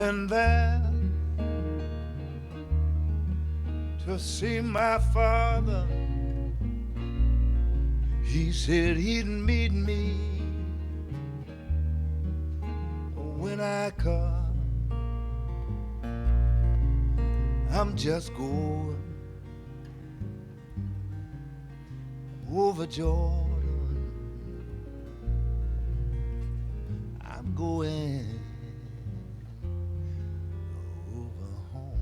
And there to see my father, he said he'd meet me when I come. I'm just going over Jordan. I'm going over home.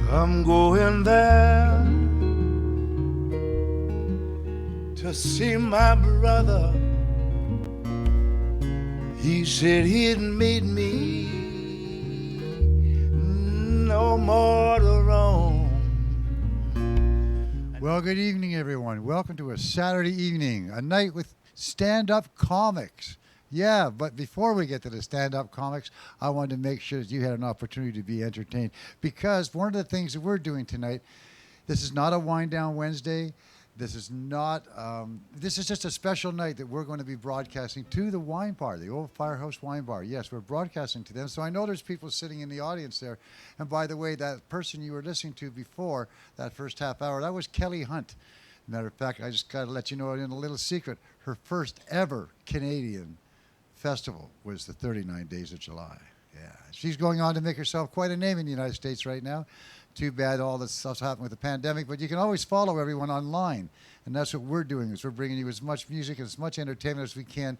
I'm going there to see my brother. He said he'd meet me no more to roam. Well, good evening, everyone. Welcome to a Saturday evening, a night with stand-up comics. Yeah, but before we get to the stand-up comics, I wanted to make sure that you had an opportunity to be entertained, because one of the things that we're doing tonight, this is not a wind-down Wednesday. This is not. This is just a special night that we're going to be broadcasting to the wine bar, the old Firehouse Wine Bar. Yes, we're broadcasting to them. So I know there's people sitting in the audience there. And by the way, that person you were listening to before that first half hour, that was Kelly Hunt. Matter of fact, I just got to let you know in a little secret. Her first ever Canadian festival was the 39 Days of July. Yeah, she's going on to make herself quite a name in the United States right now. Too bad all this stuff's happened with the pandemic, but you can always follow everyone online, and that's what we're doing. Is we're bringing you as much music and as much entertainment as we can,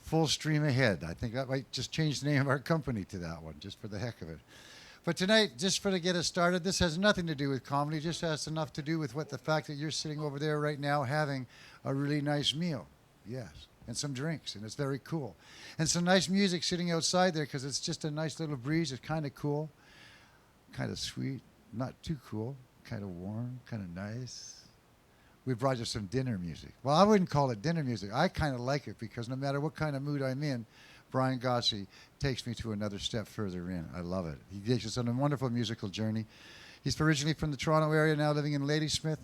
full stream ahead. I think that might just change the name of our company to that one, just for the heck of it. But tonight, just for to get us started, this has nothing to do with comedy. Just has enough to do with what the fact that you're sitting over there right now having a really nice meal. Yes. And some drinks, and it's very cool. And some nice music sitting outside there, because it's just a nice little breeze. It's kind of cool, kind of sweet, not too cool, kind of warm, kind of nice. We brought you some dinner music. Well, I wouldn't call it dinner music. I kind of like it, because no matter what kind of mood I'm in, Brian Gossi takes me to another step further in. I love it. He takes us on a wonderful musical journey. He's originally from the Toronto area, now living in Ladysmith.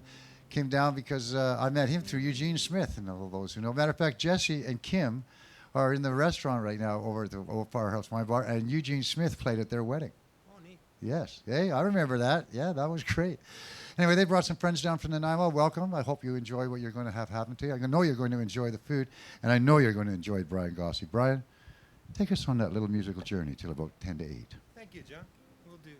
Came down because I met him through Eugene Smith, and all those who know. Matter of fact, Jesse and Kim are in the restaurant right now over at the Old Firehouse Wine Bar, and Eugene Smith played at their wedding. Oh, neat. Yes. Hey, I remember that. Yeah, that was great. Anyway, they brought some friends down from Nanaimo. Welcome. I hope you enjoy what you're going to have happen to you. I know you're going to enjoy the food, and I know you're going to enjoy Brian Gossi. Brian, take us on that little musical journey till about 10 to 8. Thank you, John. Will do.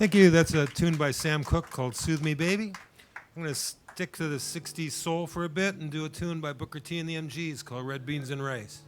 Thank you. That's a tune by Sam Cooke called Soothe Me Baby. I'm going to stick to the 60s soul for a bit and do a tune by Booker T and the MGs called Red Beans and Rice.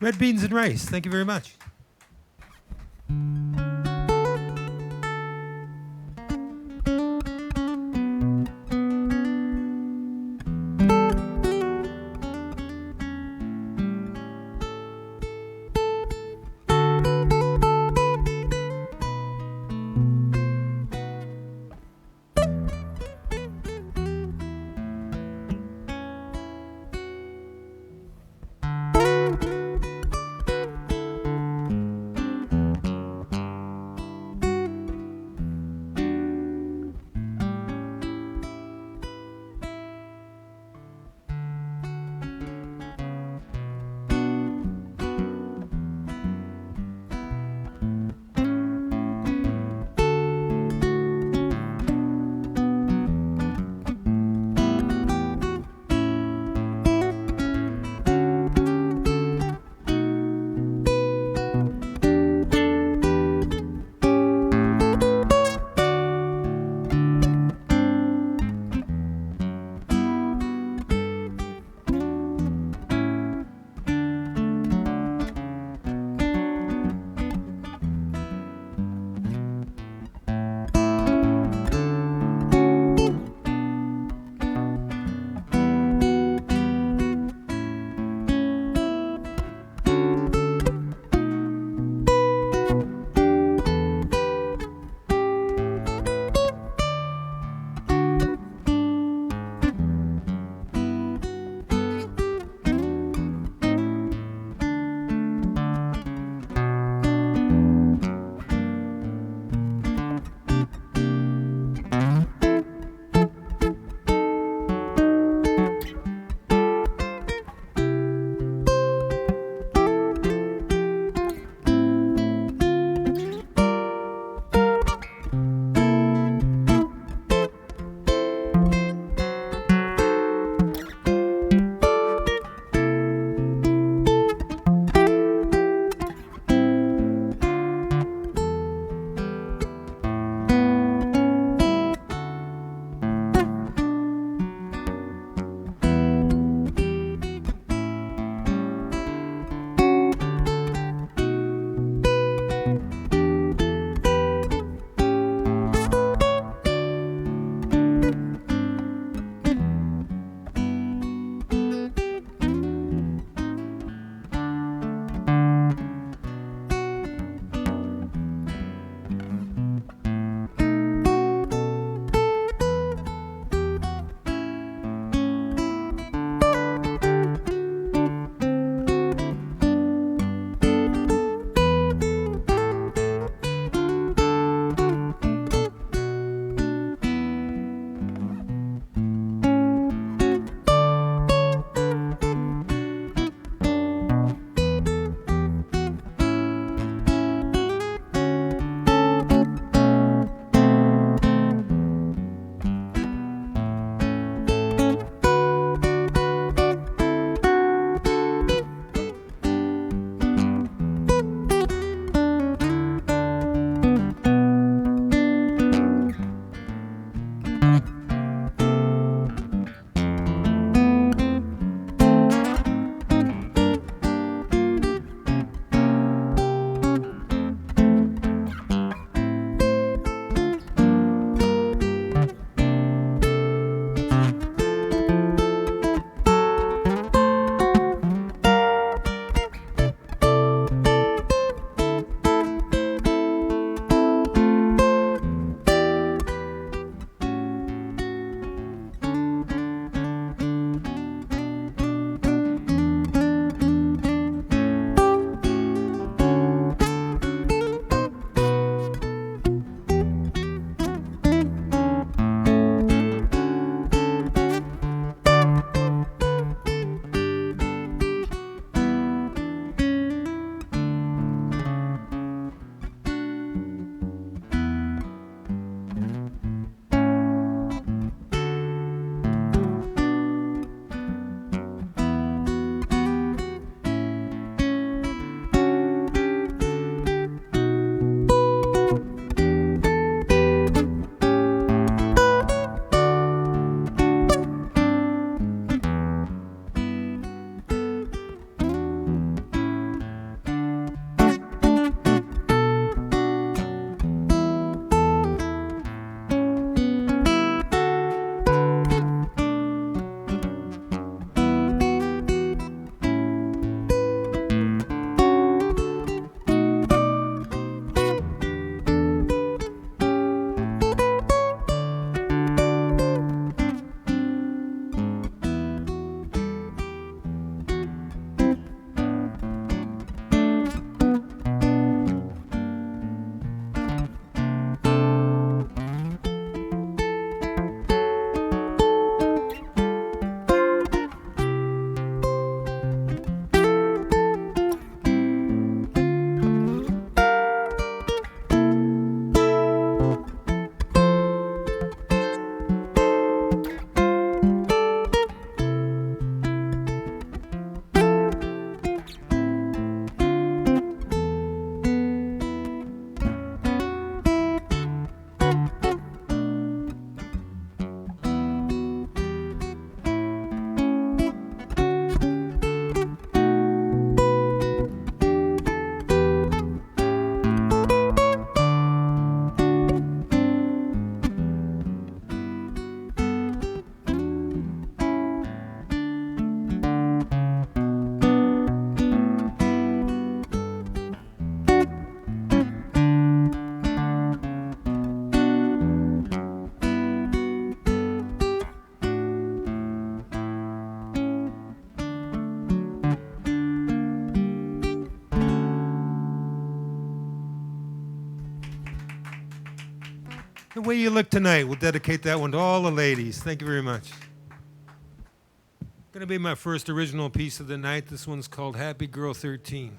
Red Beans and Rice. Thank you very much. The Way You Look Tonight. We'll dedicate that one to all the ladies. Thank you very much. Going to be my first original piece of the night. This one's called Happy Girl 13.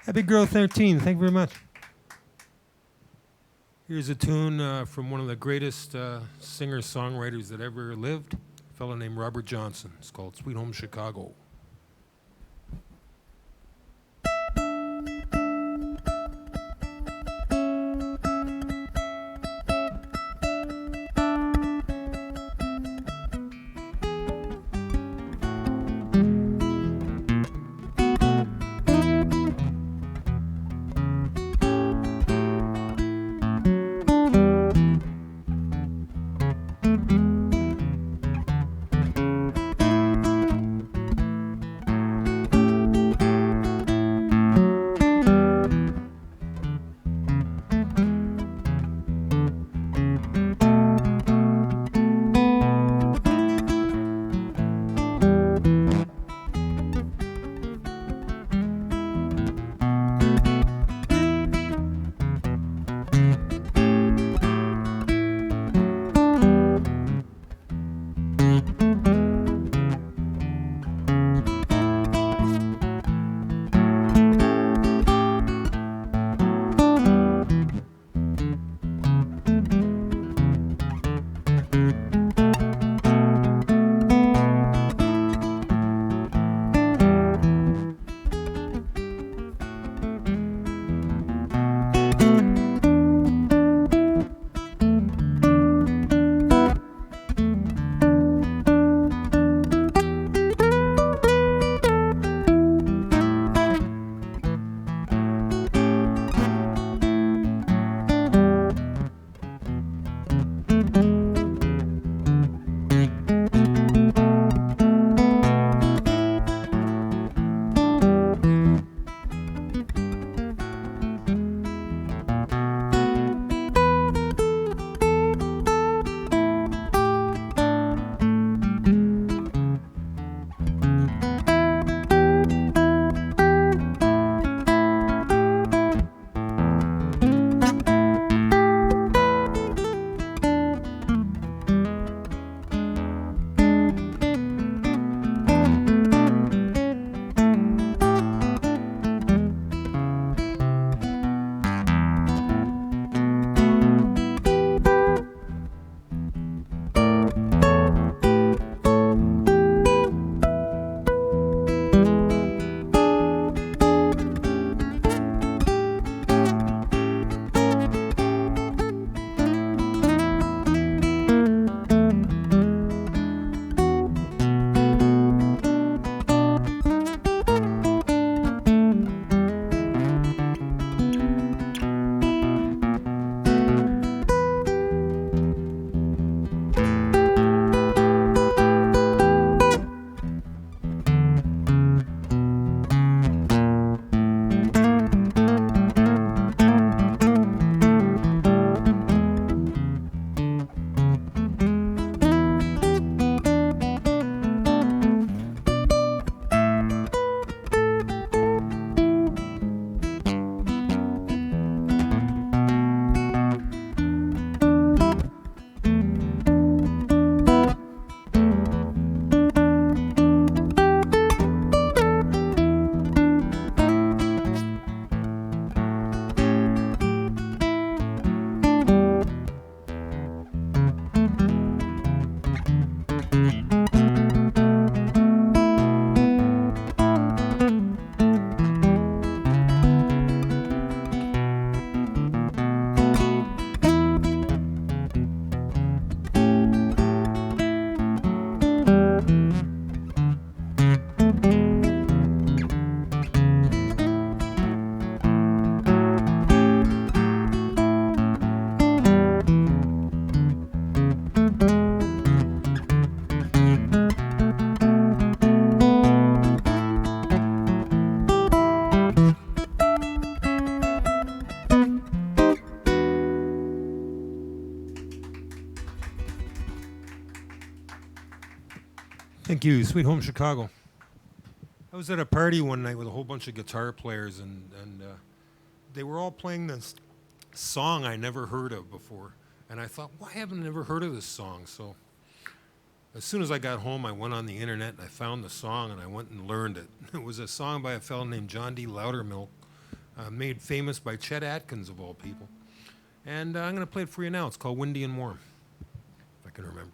Happy Girl 13. Thank you very much. Here's a tune from one of the greatest singer-songwriters that ever lived, a fellow named Robert Johnson. It's called Sweet Home Chicago. Thank you. Sweet Home Chicago. I was at a party one night with a whole bunch of guitar players, and they were all playing this song I never heard of before. And I thought, why haven't I never heard of this song? So as soon as I got home, I went on the internet and I found the song and I went and learned it. It was a song by a fellow named John D. Loudermilk, made famous by Chet Atkins, of all people. And I'm going to play it for you now. It's called Windy and Warm, if I can remember.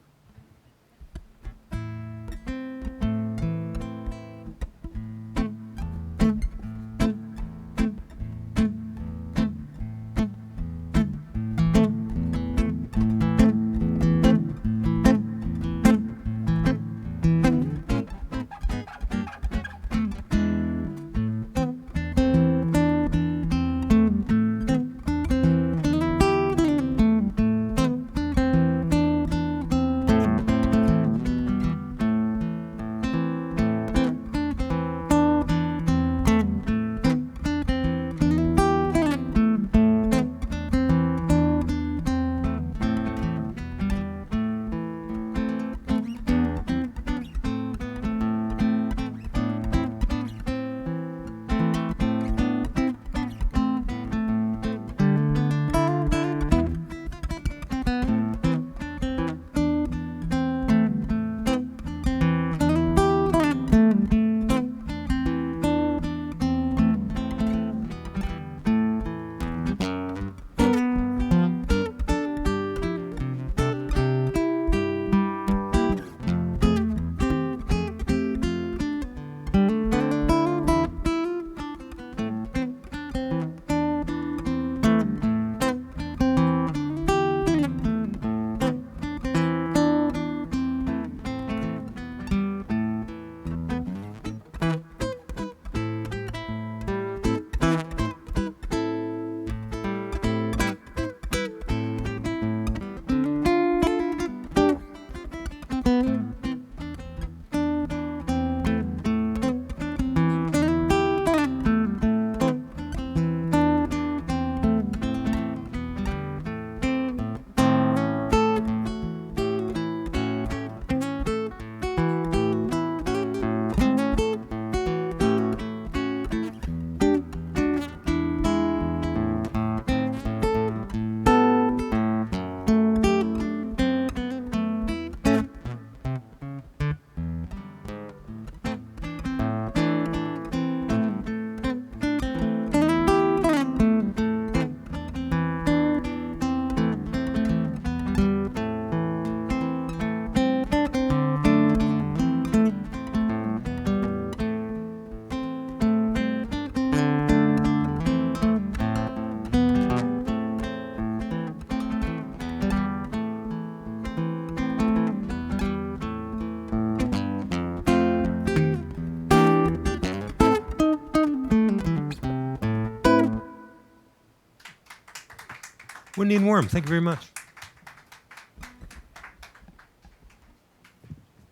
Windy and Warm. Thank you very much.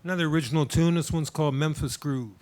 Another original tune. This one's called Memphis Groove.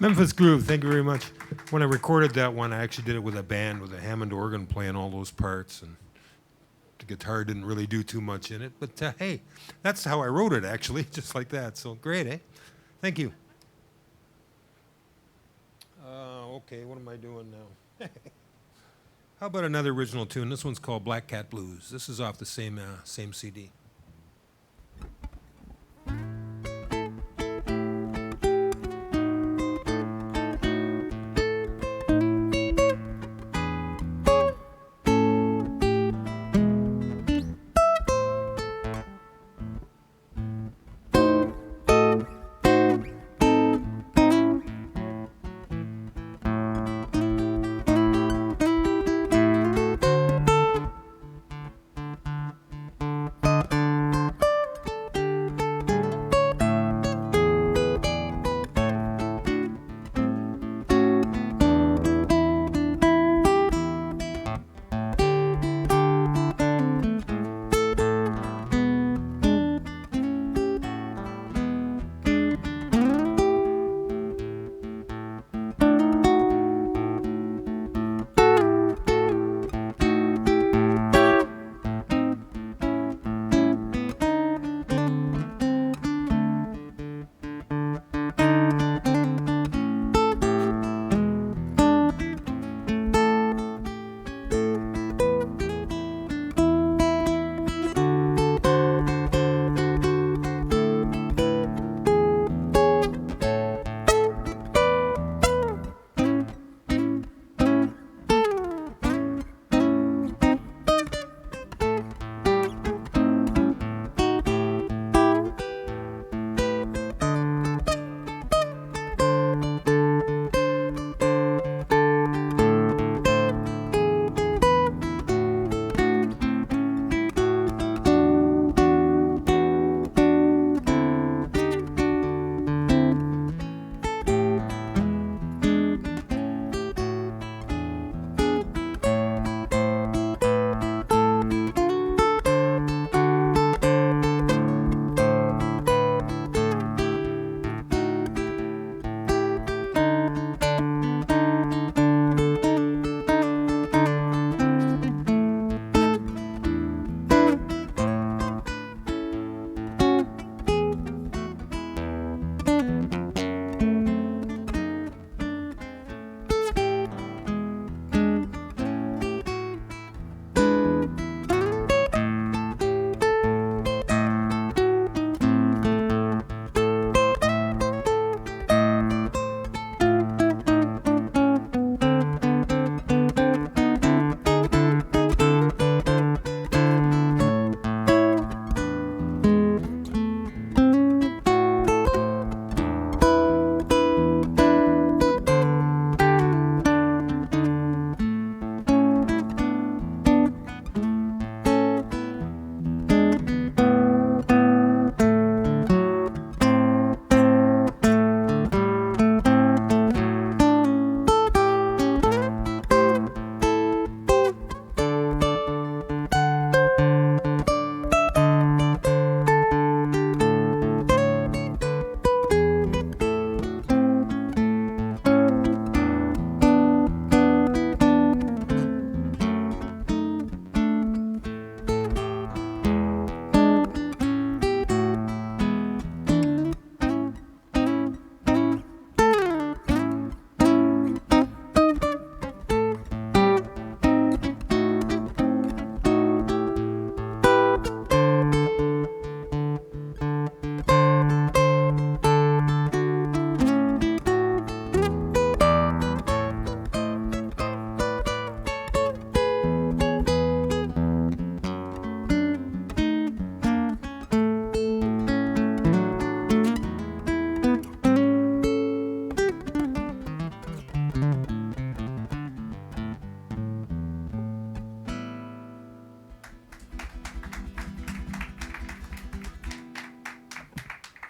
Memphis Groove, thank you very much. When I recorded that one, I actually did it with a band with a Hammond organ playing all those parts, and the guitar didn't really do too much in it. But hey, that's how I wrote it, actually, just like that. So great, eh? Thank you. Okay, what am I doing now? How about another original tune? This one's called Black Cat Blues. This is off the same CD.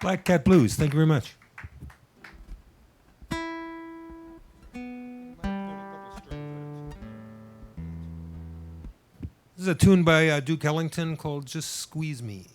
Black Cat Blues. Thank you very much. This is a tune by Duke Ellington called Just Squeeze Me.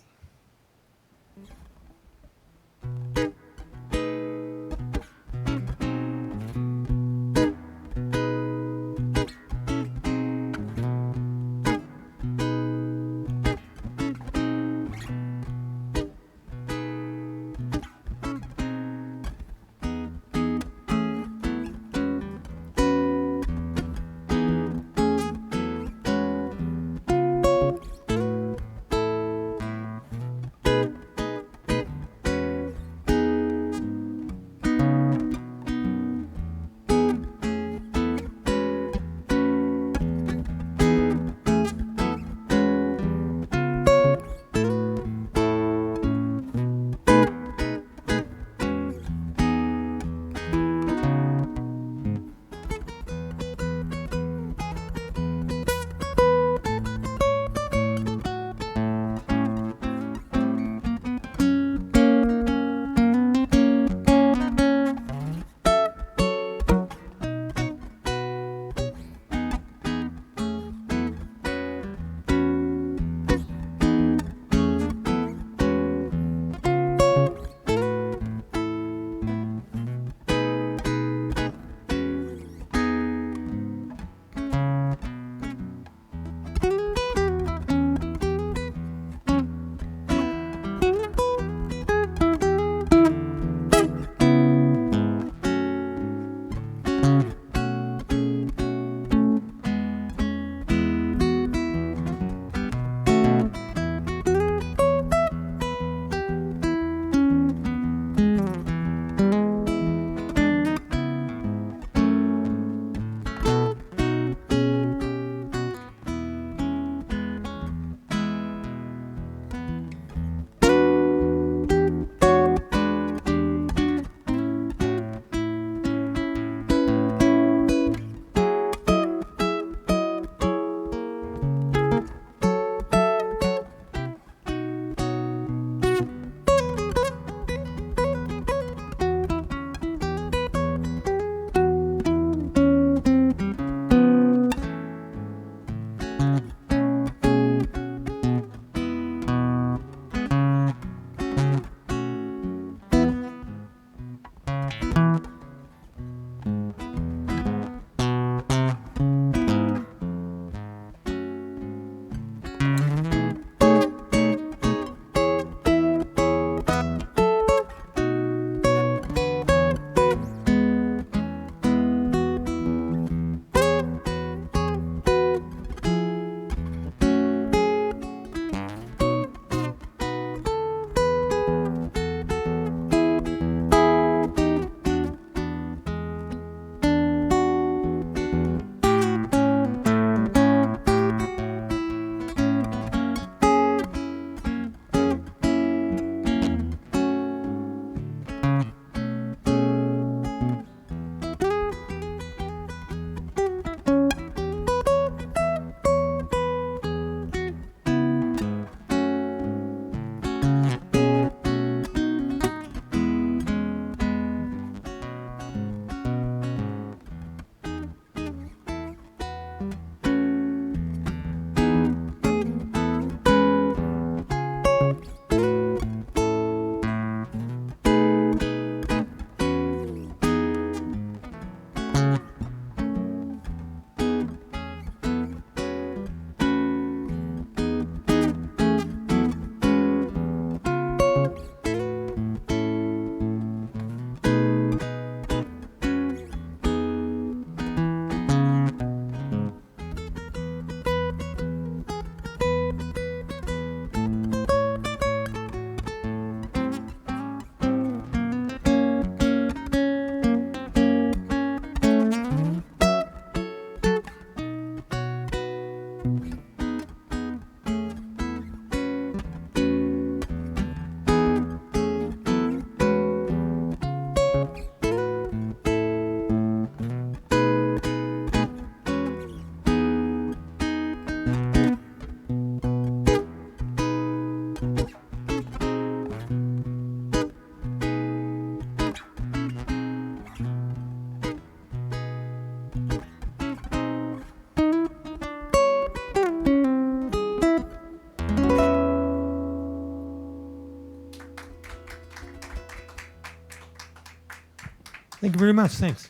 Thank you very much. Thanks.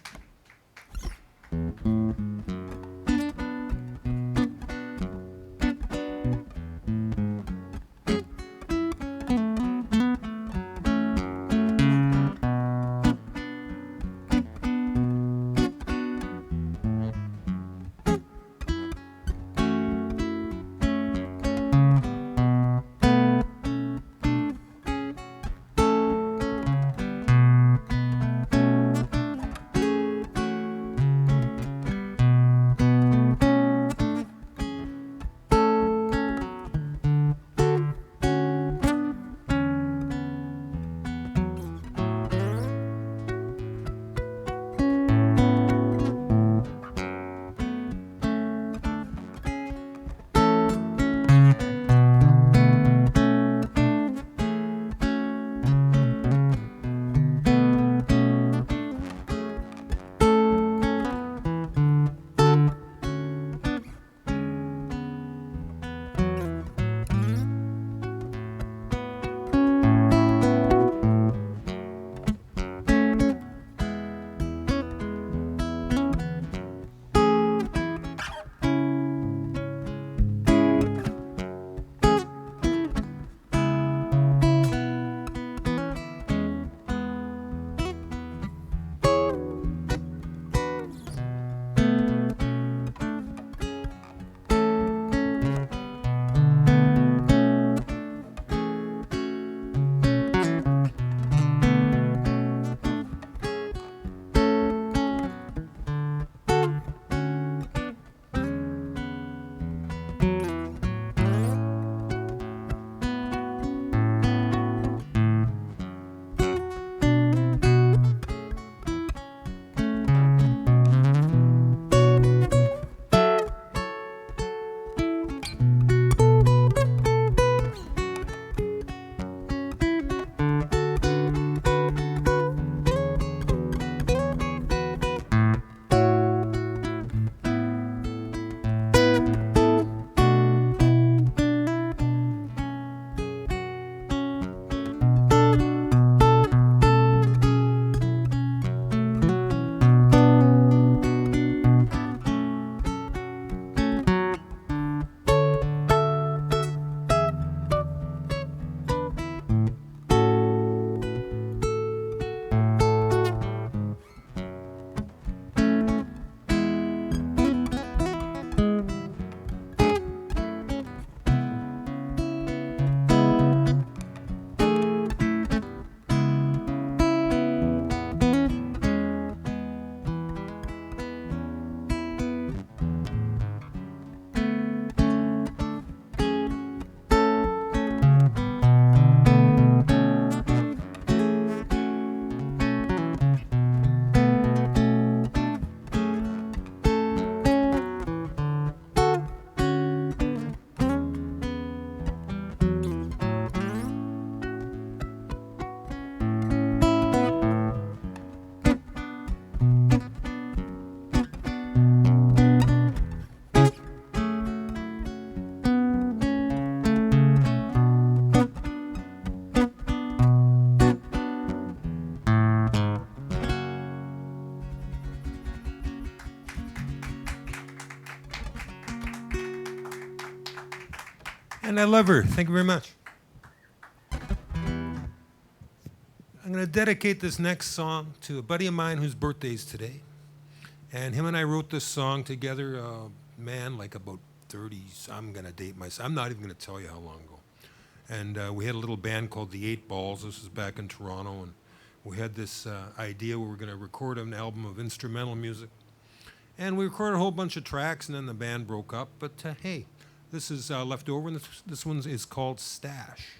And I love her. Thank you very much. I'm going to dedicate this next song to a buddy of mine whose birthday is today. And him and I wrote this song together, man, like about 30s. I'm going to date myself. I'm not even going to tell you how long ago. And we had a little band called the Eight Balls. This was back in Toronto. And we had this idea we were going to record an album of instrumental music. And we recorded a whole bunch of tracks, and then the band broke up. But hey, this is left over, and this one is called Stash.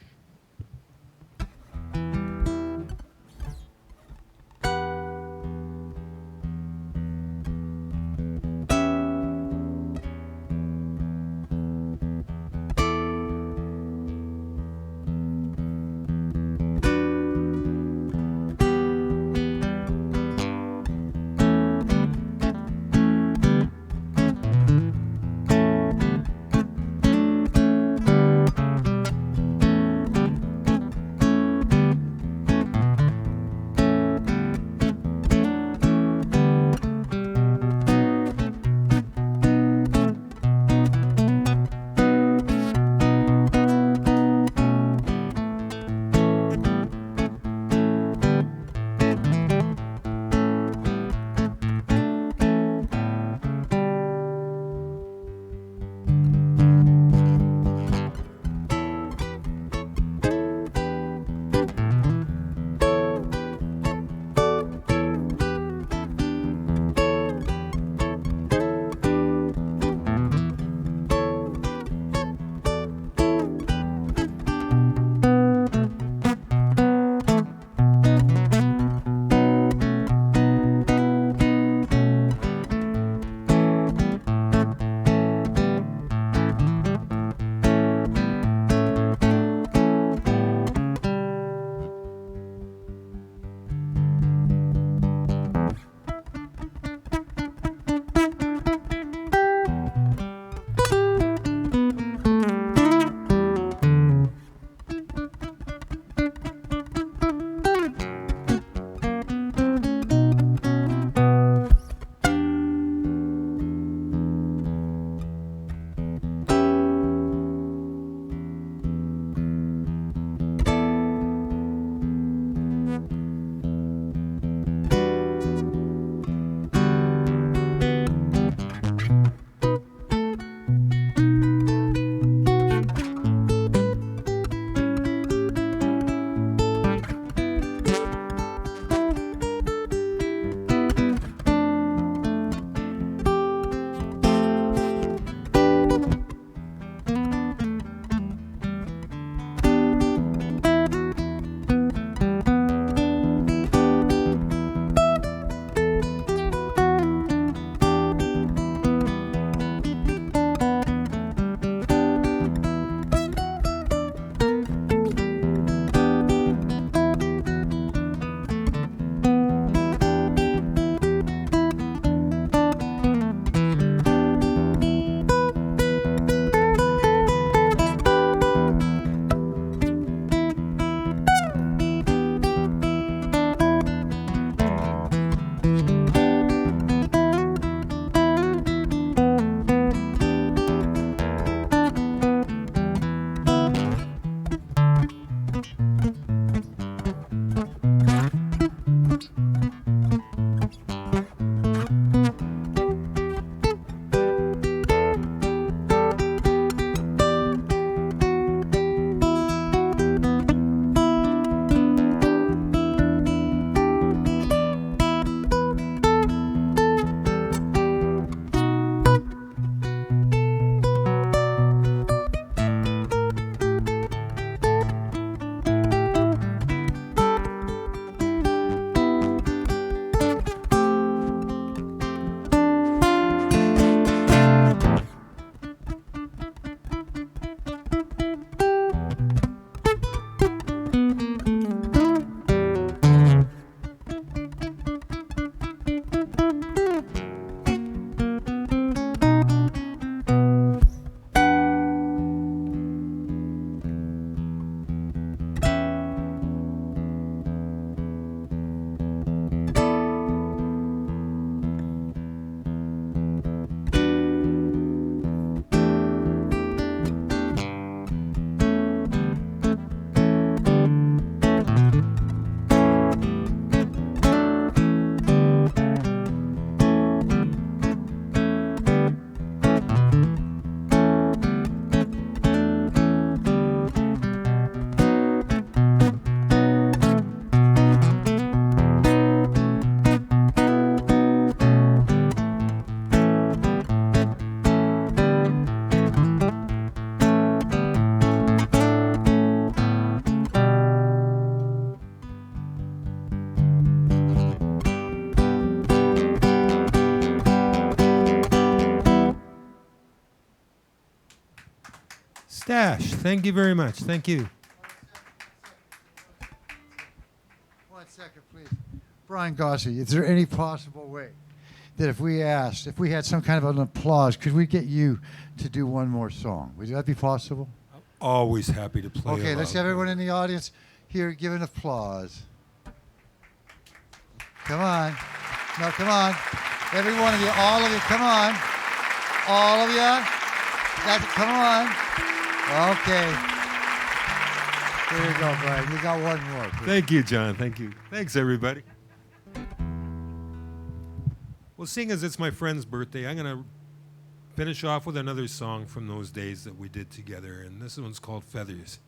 Dash, thank you very much. Thank you. 1 second, please. Brian Gossi, is there any possible way that if we had some kind of an applause, could we get you to do one more song? Would that be possible? Always happy to play. Okay, let's along. have everyone in the audience here give an applause. Come on. No, come on. Every one of you, all of you, come on. All of you. Come on. Okay. There you go, Brian. You got one more. Please. Thank you, John. Thank you. Thanks, everybody. Well, seeing as it's my friend's birthday, I'm going to finish off with another song from those days that we did together, and this one's called Feathers.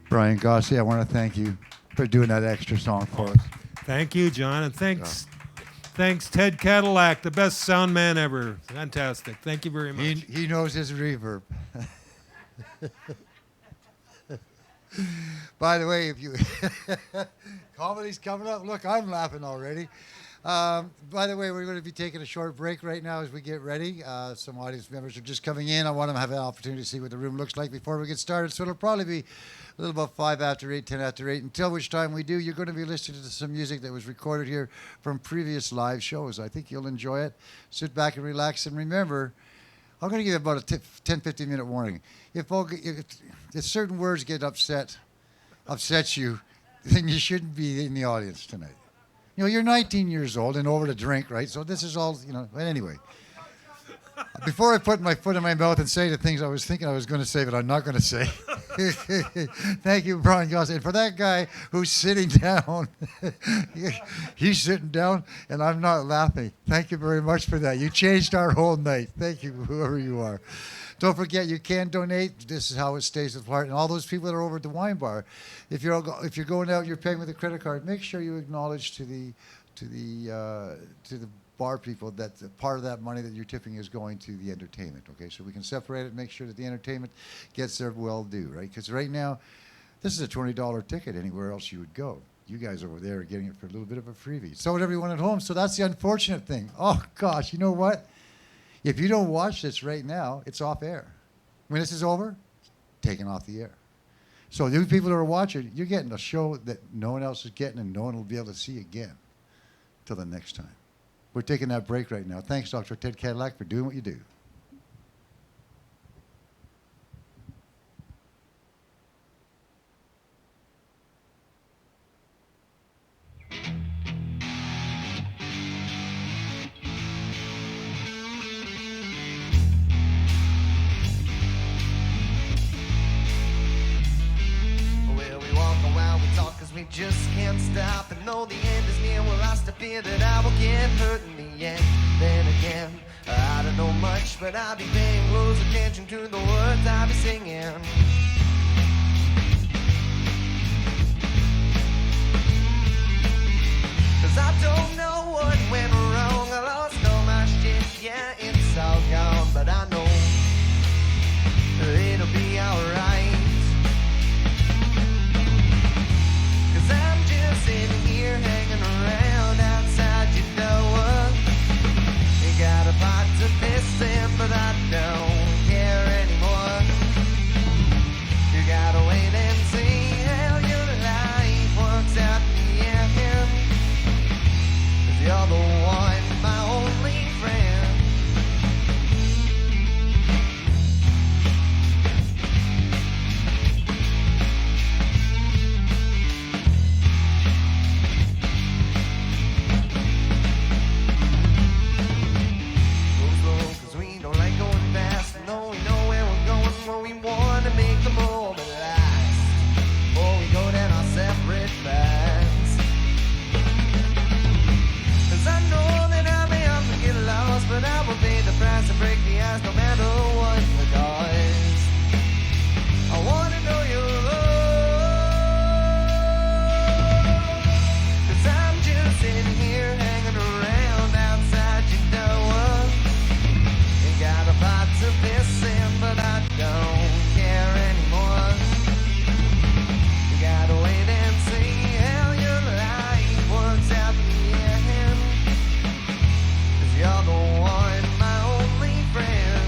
Brian Gossi, I want to thank you for doing that extra song for us. Thank you, John, and thanks Ted Cadillac, the best sound man ever. Fantastic. Thank you very much. He knows his reverb. By the way, if you comedy's coming up, look, I'm laughing already. By the way, we're going to be taking a short break right now as we get ready. Some audience members are just coming in. I want them to have an opportunity to see what the room looks like before we get started. So it'll probably be a little about 5 after 8, 10 after 8. Until which time we do, you're going to be listening to some music that was recorded here from previous live shows. I think you'll enjoy it. Sit back and relax. And remember, I'm going to give you about a 10, 15-minute warning. If certain words upsets you, then you shouldn't be in the audience tonight. You know, you're 19 years old and over to drink, right? So this is all, but anyway. Before I put my foot in my mouth and say the things I was thinking I was going to say, but I'm not going to say. Thank you, Brian Goss. And for that guy who's sitting down, he's sitting down and I'm not laughing. Thank you very much for that. You changed our whole night. Thank you, whoever you are. Don't forget, you can donate. This is how it stays apart. And all those people that are over at the wine bar, if you're going out, and you're paying with a credit card. Make sure you acknowledge to the bar people that part of that money that you're tipping is going to the entertainment. Okay, so we can separate it. Make sure that the entertainment gets their well due. Right, because right now, this is a $20 ticket anywhere else you would go. You guys over there are getting it for a little bit of a freebie. So would everyone at home. So that's the unfortunate thing. Oh gosh, you know what? If you don't watch this right now, it's off air. When this is over, taken off the air. So you people that are watching, you're getting a show that no one else is getting and no one will be able to see again till the next time. We're taking that break right now. Thanks, Dr. Ted Cadillac, for doing what you do. We just can't stop and know the end is near. Well, I still fear that I will get hurt in the end. Then again, I don't know much, but I'll be paying close attention to the words I'll be singing. Cause I don't know what went wrong. I lost all my shit, yeah, it's all gone. But I know it'll be alright. I'm just sitting here hanging around outside your door. You got a pot to piss in, but I don't care anymore. You gotta wait and see how your life works out in the end. 'Cause you're the one, my only friend. But I will pay the price and break the ice no matter what the cost. I wanna know your love. 'Cause I'm just sitting here hanging around outside your door. You got a pot to piss in, but I don't care anymore. You gotta wait and see how your life works out in the end. 'Cause you're the one, my only friend.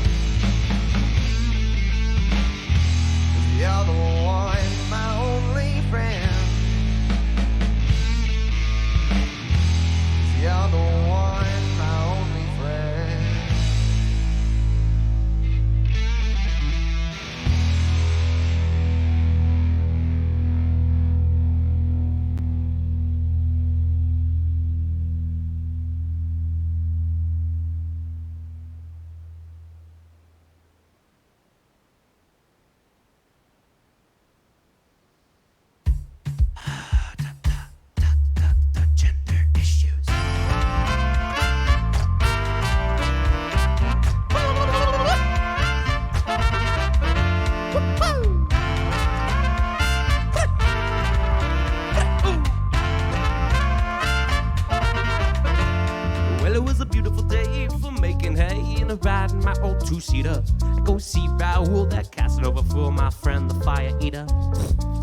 wanna ride in my old two-seater. Go see Raoul, that Casanova fool, my friend, the fire eater.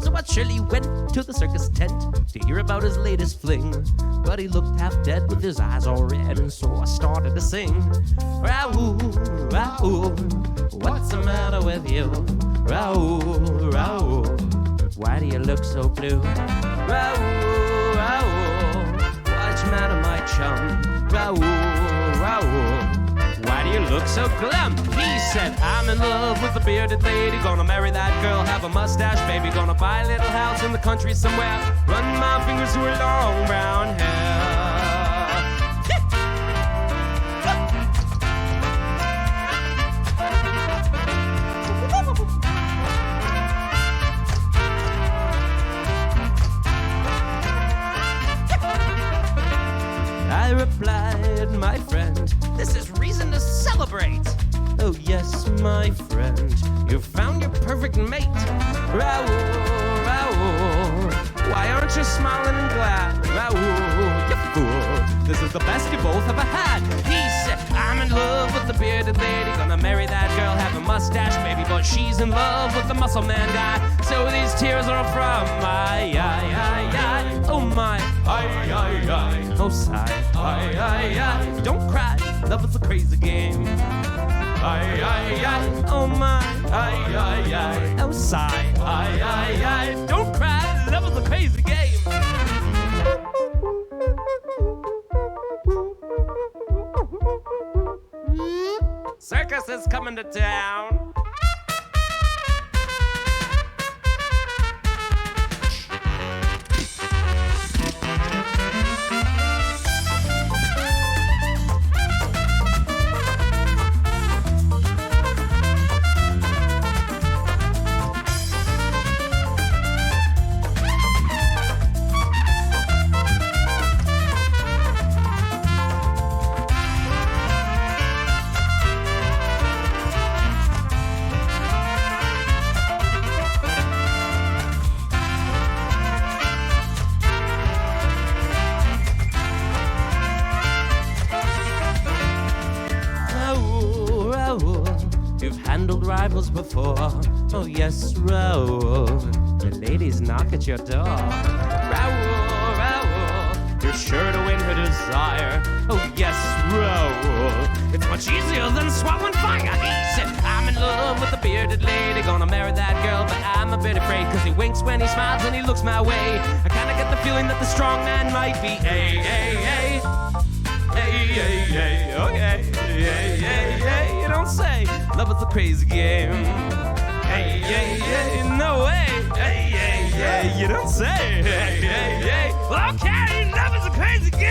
So I surely went to the circus tent to hear about his latest fling. But he looked half dead with his eyes all red, and so I started to sing. Raoul, Raoul, what's the matter with you? Raoul, Raoul, why do you look so blue? Raoul, Raoul, what's the matter, my chum? Raoul, Raoul, why do you look so glum? He said, I'm in love with a bearded lady, gonna marry that girl, have a mustache, baby, gonna buy a little house in the country somewhere, run my fingers through her long brown hair. I replied, my friend, this is reason to celebrate. Oh yes, my friend, you found your perfect mate. Raoul, Raoul, why aren't you smiling and glad? Raoul, you fool, this is the best you both ever had. He said, I'm in love with the bearded lady, gonna marry that girl, have a mustache, baby, but she's in love with the muscle man guy. So these tears are from my eye, oh my, eye, oh sigh, eye, don't cry, love is a crazy game. Oh my, oh sigh, don't cry, love is a crazy game. Circus is coming to town. Rivals before. Oh yes, Raoul, the ladies knock at your door. Raoul, Raoul, you're sure to win her desire. Oh yes, Raoul, it's much easier than swallowing fire. He said, I'm in love with a bearded lady, gonna marry that girl, but I'm a bit afraid, cause he winks when he smiles and he looks my way. I kinda get the feeling that the strong man might be okay, you don't say. Love is a crazy game. No way. You don't say. Well, okay, love is a crazy game.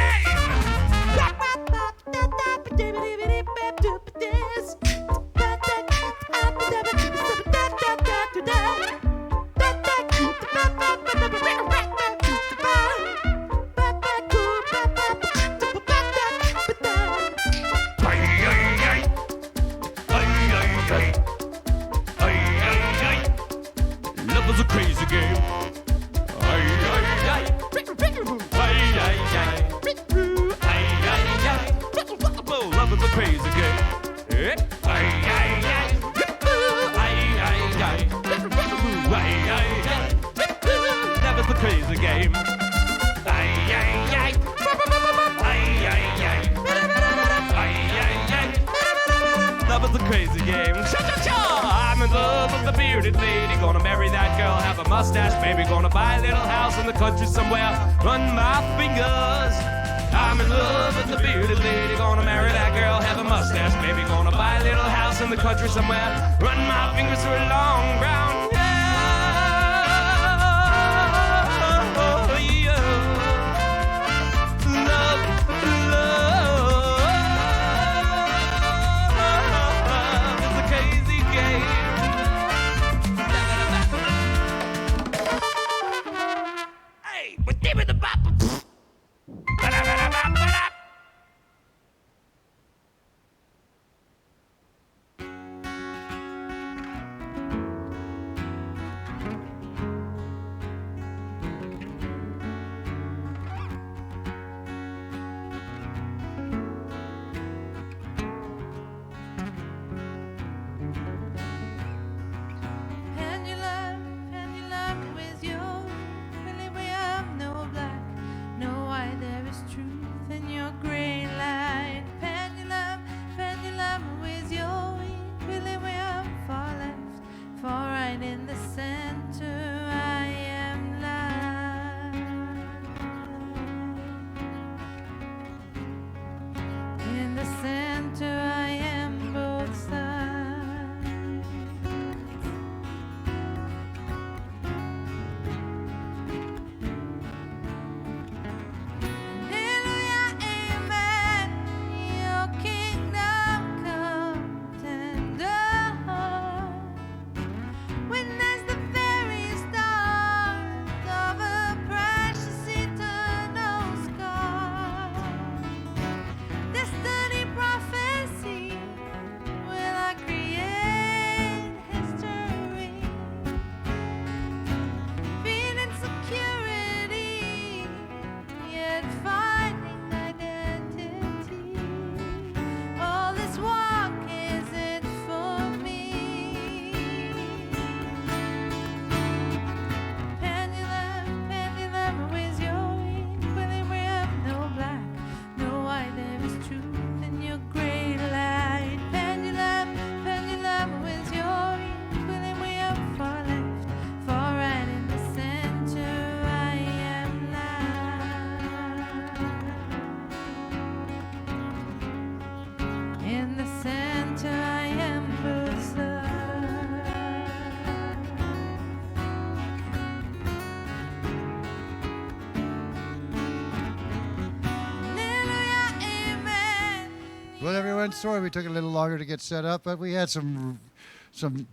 sorry we took a little longer to get set up, but we had some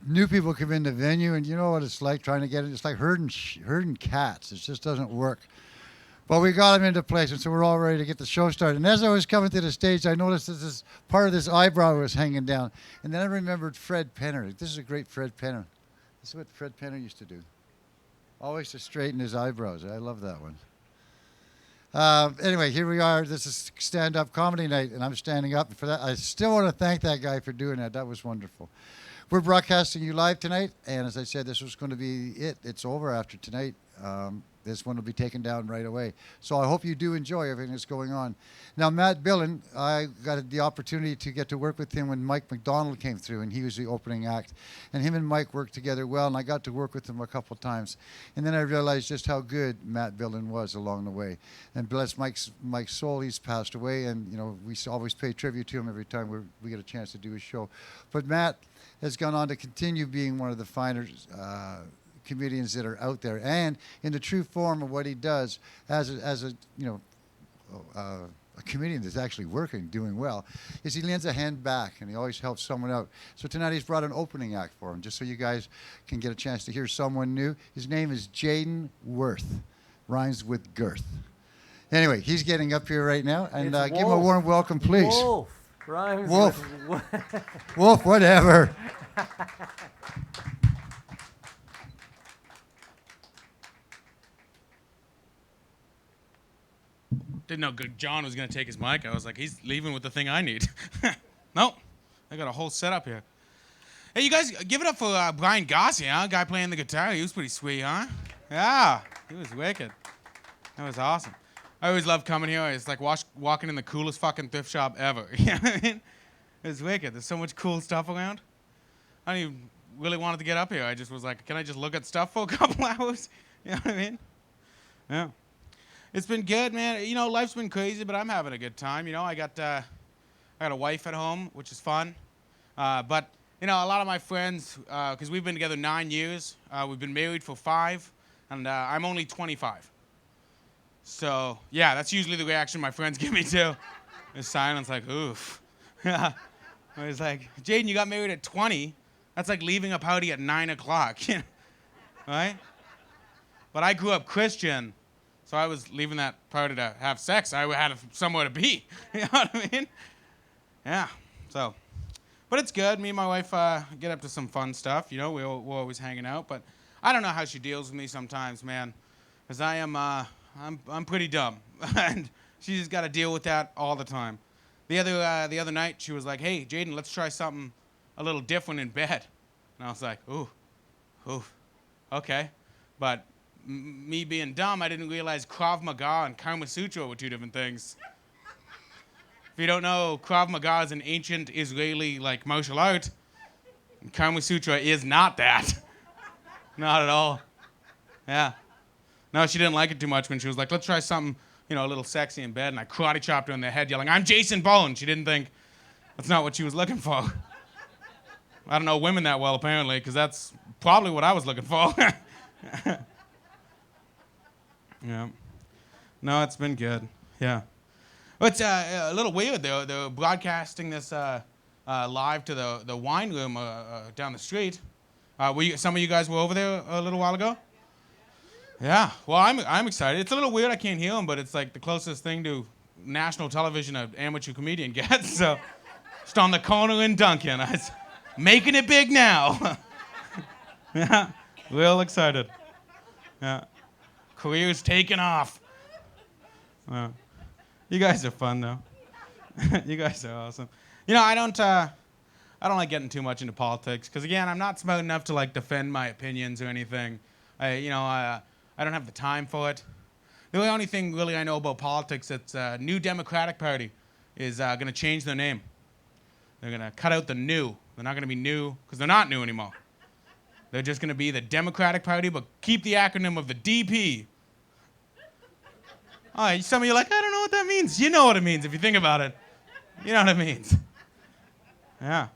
new people come in the venue, and you know what it's like trying to get it. It's like herding cats. It just doesn't work. But we got them into place, and so we're all ready to get the show started. And as I was coming to the stage, I noticed that this part of this eyebrow was hanging down. And then I remembered Fred Penner. This is a great Fred Penner. This is what Fred Penner used to do. Always to straighten his eyebrows. I love that one. Anyway, here we are. This is stand-up comedy night, and I'm standing up. And for that, I still want to thank that guy for doing that. That was wonderful. We're broadcasting you live tonight, and as I said, this was going to be it. It's over after tonight. This one will be taken down right away. So I hope you do enjoy everything that's going on. Now, Matt Billon, I got the opportunity to get to work with him when Mike McDonald came through, and he was the opening act. And him and Mike worked together well, and I got to work with him a couple times. And then I realized just how good Matt Billon was along the way. And bless Mike's soul, he's passed away, and you know we always pay tribute to him every time we get a chance to do a show. But Matt has gone on to continue being one of the finer comedians that are out there, and in the true form of what he does as a comedian that's actually working, doing well, is he lends a hand back, and he always helps someone out. So tonight he's brought an opening act for him, just so you guys can get a chance to hear someone new. His name is Jaden Worth, rhymes with girth. Anyway, he's getting up here right now, and give him a warm welcome, please. Wolf. Rhymes Wolf. with Wolf, whatever. Didn't know John was going to take his mic. I was like, he's leaving with the thing I need. Nope. I got a whole setup here. Hey, you guys, give it up for Brian Gossi, huh? Guy playing the guitar. He was pretty sweet, huh? Yeah, he was wicked. That was awesome. I always love coming here. It's like walking in the coolest fucking thrift shop ever. You know what I mean? It was wicked. There's so much cool stuff around. I didn't even really wanted to get up here. I just was like, can I just look at stuff for a couple hours? You know what I mean? Yeah. It's been good, man. You know, life's been crazy, but I'm having a good time. You know, I got a wife at home, which is fun. But, you know, a lot of my friends, because we've been together 9 years, we've been married for 5, and I'm only 25. So, yeah, that's usually the reaction my friends give me, too. There's silence, like, oof. I was like, Jaden, you got married at 20. That's like leaving a party at 9 o'clock, right? But I grew up Christian, so I was leaving that party to have sex. I had somewhere to be. You know what I mean? Yeah. So, but it's good. Me and my wife get up to some fun stuff. You know, we're always hanging out. But I don't know how she deals with me sometimes, man, because I'm pretty dumb, and she's just got to deal with that all the time. The other night, she was like, "Hey, Jaden, let's try something a little different in bed," and I was like, "Ooh, okay," but. Me being dumb, I didn't realize Krav Maga and Kama Sutra were 2 different things. If you don't know, Krav Maga is an ancient Israeli martial art. And Kama Sutra is not that. Not at all. Yeah. No, she didn't like it too much when she was like, let's try something, you know, a little sexy in bed. And I karate chopped her in the head, yelling, I'm Jason Bourne. She didn't think that's not what she was looking for. I don't know women that well, apparently, because that's probably what I was looking for. Yeah. No, it's been good. Yeah. Well, it's a little weird. They're broadcasting this live to the wine room down the street. Some of you guys were over there a little while ago? Yeah. Well, I'm excited. It's a little weird. I can't hear them, but it's like the closest thing to national television an amateur comedian gets. So, just on the corner in Duncan. I was making it big now. Yeah. Real excited. Yeah. Career's taking off. You guys are fun, though. You guys are awesome. You know, I don't like getting too much into politics because, again, I'm not smart enough to defend my opinions or anything. I don't have the time for it. The only thing really I know about politics, it's New Democratic Party is going to change their name. They're going to cut out the new. They're not going to be new because they're not new anymore. They're just going to be the Democratic Party, but keep the acronym of the DP. All right, some of you are like, I don't know what that means. You know what it means if you think about it. You know what it means. Yeah.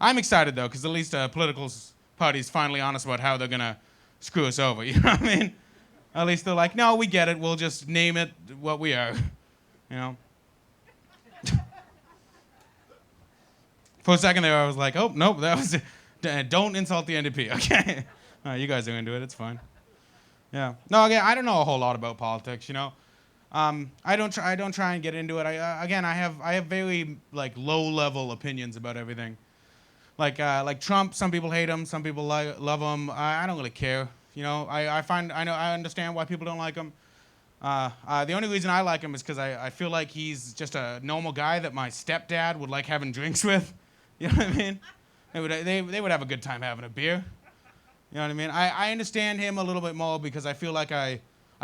I'm excited, though, because at least a political party is finally honest about how they're going to screw us over. You know what I mean? At least they're like, no, we get it. We'll just name it what we are. You know? For a second there, I was like, oh, nope, that was... Don't insult the NDP, okay? You guys are into it, it's fine. Yeah. No, again, I don't know a whole lot about politics, you know? I don't try and get into it. I have very, like, low-level opinions about everything. Like Trump, some people hate him, some people love him. I don't really care. You know, I understand why people don't like him. The only reason I like him is because I feel like he's just a normal guy that my stepdad would like having drinks with. You know what I mean? They would have a good time having a beer. You know what I mean? I understand him a little bit more because I feel like I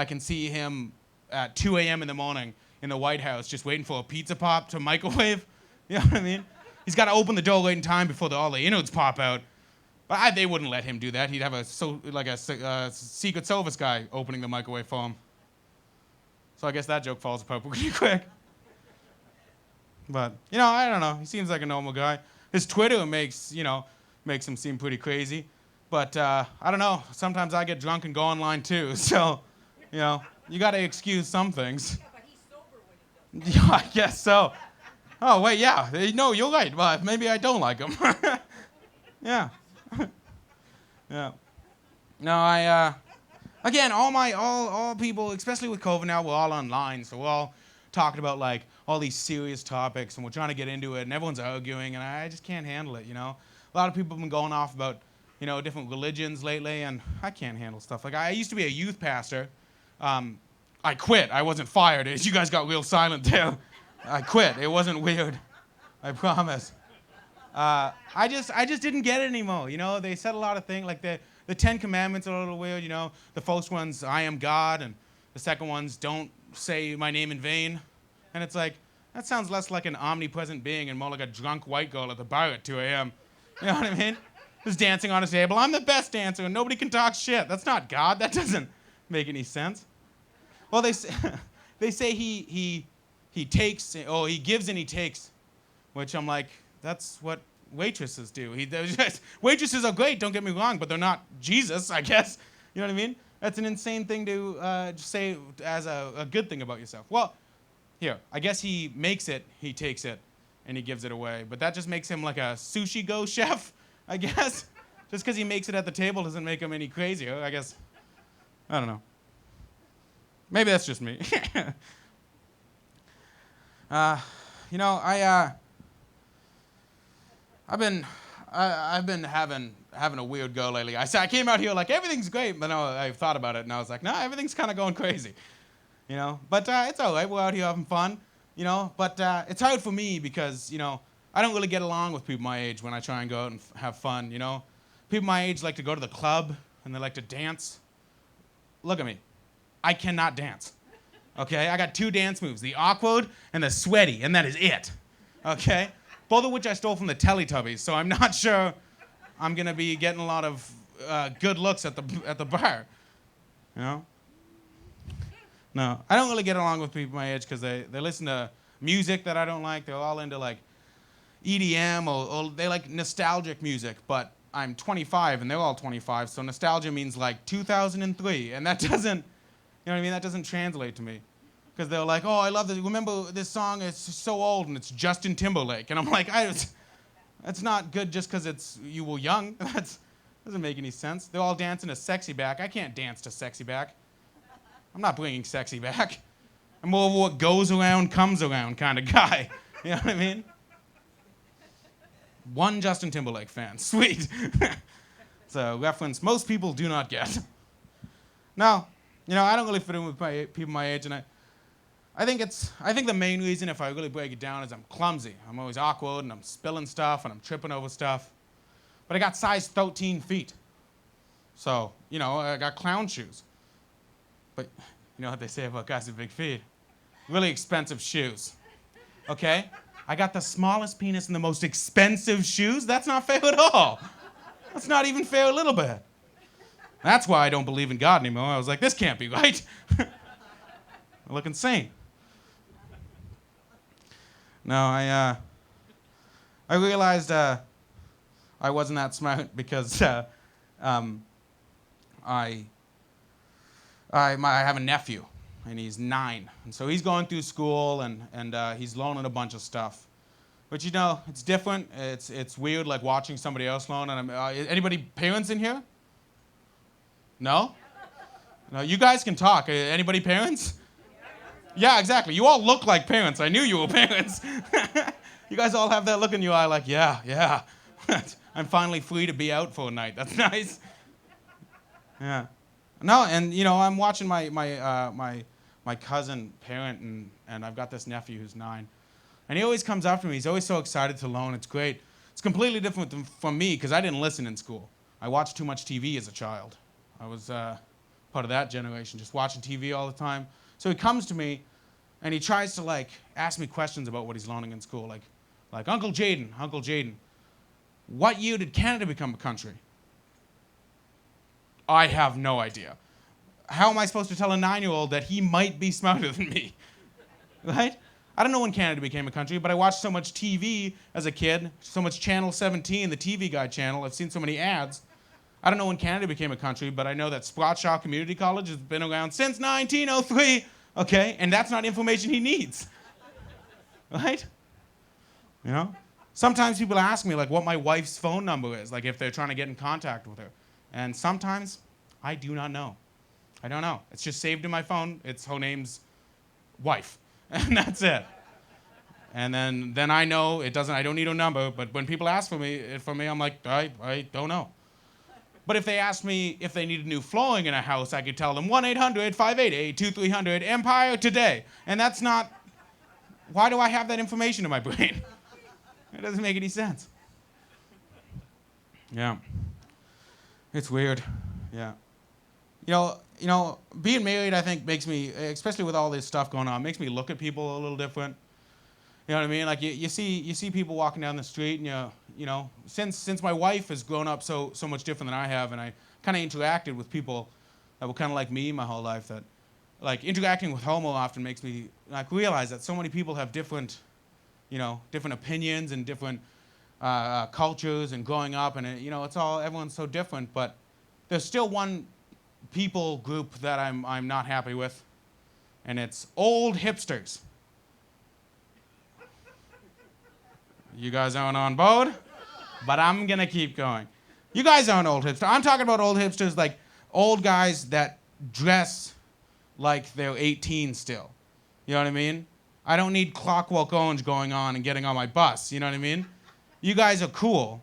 can see him at 2 a.m. in the morning in the White House just waiting for a pizza pop to microwave. You know what I mean? He's got to open the door late in time before all the innards pop out. But they wouldn't let him do that. He'd have a Secret Service guy opening the microwave for him. So I guess that joke falls apart pretty quick. But, you know, I don't know. He seems like a normal guy. His Twitter makes him seem pretty crazy. But I don't know. Sometimes I get drunk and go online too. So, you know, you got to excuse some things. Yeah, but he's sober when he does. Yeah, I guess so. Oh, wait, yeah. No, you're right. Well, maybe I don't like him. Yeah. Yeah. No, again, all people, especially with COVID now, we're all online, so we're all talking about, like, all these serious topics, and we're trying to get into it, and everyone's arguing, and I just can't handle it, you know? A lot of people have been going off about, you know, different religions lately, and I can't handle stuff. Like, I used to be a youth pastor. I quit. I wasn't fired. You guys got real silent there. I quit. It wasn't weird. I promise. I just didn't get it anymore. You know, they said a lot of things, like the 10 Commandments are a little weird, you know. The first one's, I am God, and the second one's, don't say my name in vain. And it's like, that sounds less like an omnipresent being and more like a drunk white girl at the bar at 2 a.m. You know what I mean? Just dancing on a table. I'm the best dancer, and nobody can talk shit. That's not God. That doesn't make any sense. Well, they say he takes, or he gives and he takes, which I'm like, that's what waitresses do. Waitresses are great, don't get me wrong, but they're not Jesus, I guess. You know what I mean? That's an insane thing to say as a good thing about yourself. Well, here, I guess he makes it, he takes it, and he gives it away. But that just makes him like a sushi go chef, I guess. Just because he makes it at the table doesn't make him any crazier, I guess. I don't know. Maybe that's just me. You know, I've been having a weird go lately. I came out here like everything's great, but no, I thought about it and I was like, no, everything's kind of going crazy, you know. But it's all right. We're out here having fun, you know. But it's hard for me because, you know, I don't really get along with people my age when I try and go out and have fun, you know. People my age like to go to the club and they like to dance. Look at me. I cannot dance. Okay, I got 2 dance moves, the awkward and the sweaty, and that is it. Okay, both of which I stole from the Teletubbies, so I'm not sure I'm gonna be getting a lot of good looks at the bar. You know? No, I don't really get along with people my age because they listen to music that I don't like. They're all into like EDM or they like nostalgic music, but I'm 25 and they're all 25, so nostalgia means like 2003, and that doesn't. You know what I mean? That doesn't translate to me. Because they're like, oh, I love this. Remember this song? It's so old, and it's Justin Timberlake. And I'm like, that's not good just because you were young. That doesn't make any sense. They're all dancing to Sexy Back. I can't dance to Sexy Back. I'm not bringing Sexy back. I'm more of a what goes around, comes around kind of guy. You know what I mean? One Justin Timberlake fan. Sweet. It's a reference most people do not get. No. You know, I don't really fit in with people my age, and I think the main reason, if I really break it down, is I'm clumsy. I'm always awkward, and I'm spilling stuff, and I'm tripping over stuff. But I got size 13 feet. So, you know, I got clown shoes. But you know what they say about guys with big feet? Really expensive shoes. Okay? I got the smallest penis and the most expensive shoes? That's not fair at all. That's not even fair a little bit. That's why I don't believe in God anymore. I was like, this can't be right. I look insane. No, I realized I wasn't that smart because I have a nephew, and he's 9. And so he's going through school, and he's learning a bunch of stuff. But you know, it's different. It's weird, like watching somebody else loan. And anybody parents in here? No? No, you guys can talk. Anybody parents? Yeah, exactly. You all look like parents. I knew you were parents. You guys all have that look in your eye like, yeah. I'm finally free to be out for a night. That's nice. Yeah. No, and you know, I'm watching my cousin parent, and I've got this nephew who's 9. And he always comes up to me. He's always so excited to loan. It's great. It's completely different from me because I didn't listen in school. I watched too much TV as a child. I was part of that generation, just watching TV all the time. So he comes to me, and he tries to like ask me questions about what he's learning in school, like Uncle Jaden, what year did Canada become a country? I have no idea. How am I supposed to tell a 9-year-old that he might be smarter than me, right? I don't know when Canada became a country, but I watched so much TV as a kid, so much Channel 17, the TV Guide channel. I've seen so many ads. I don't know when Canada became a country, but I know that Spratshaw Community College has been around since 1903, okay? And that's not information he needs, right? You know? Sometimes people ask me, like, what my wife's phone number is, like, if they're trying to get in contact with her. And sometimes I do not know. I don't know. It's just saved in my phone. It's her name's wife, and that's it. And then I know it doesn't. I don't need her number. But when people ask for me, I'm like, I don't know. But if they asked me if they needed new flooring in a house, I could tell them 1-800-588-2300 Empire Today. And that's not. Why do I have that information in my brain? It doesn't make any sense. Yeah. It's weird. Yeah. You know, being married, I think, makes me, especially with all this stuff going on, makes me look at people a little different. You know what I mean? Like you see people walking down the street, and you know, since my wife has grown up so much different than I have, and I kind of interacted with people that were kind of like me my whole life, that like interacting with her more often makes me like realize that so many people have different opinions and different cultures and growing up, and you know, everyone's so different, but there's still one people group that I'm not happy with, and it's old hipsters. You guys aren't on board, but I'm gonna keep going. You guys aren't old hipsters. I'm talking about old hipsters, like old guys that dress like they're 18 still. You know what I mean? I don't need Clockwork Orange going on and getting on my bus. You know what I mean? You guys are cool.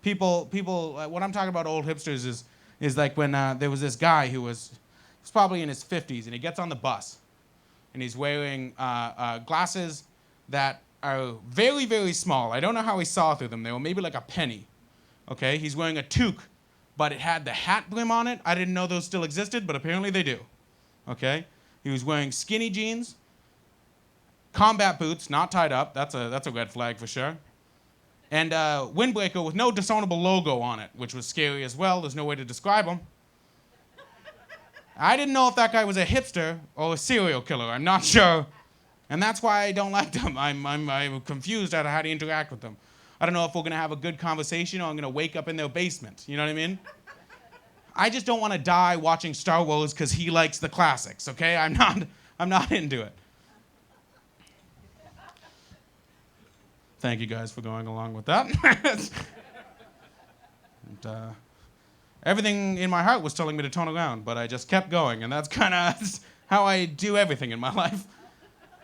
People. What I'm talking about, old hipsters, is like when there was this guy who was probably in his 50s, and he gets on the bus, and he's wearing glasses that are very, very small. I don't know how he saw through them. They were maybe like a penny. Okay, he's wearing a toque, but it had the hat brim on it. I didn't know those still existed, but apparently they do. Okay, he was wearing skinny jeans, combat boots, not tied up. That's a red flag for sure. And windbreaker with no discernible logo on it, which was scary as well. There's no way to describe him. I didn't know if that guy was a hipster or a serial killer. I'm not sure. And that's why I don't like them. I'm confused at how to interact with them. I don't know if we're going to have a good conversation or I'm going to wake up in their basement. You know what I mean? I just don't want to die watching Star Wars because he likes the classics, okay? I'm not into it. Thank you guys for going along with that. And, everything in my heart was telling me to turn around, but I just kept going, and that's kind of how I do everything in my life.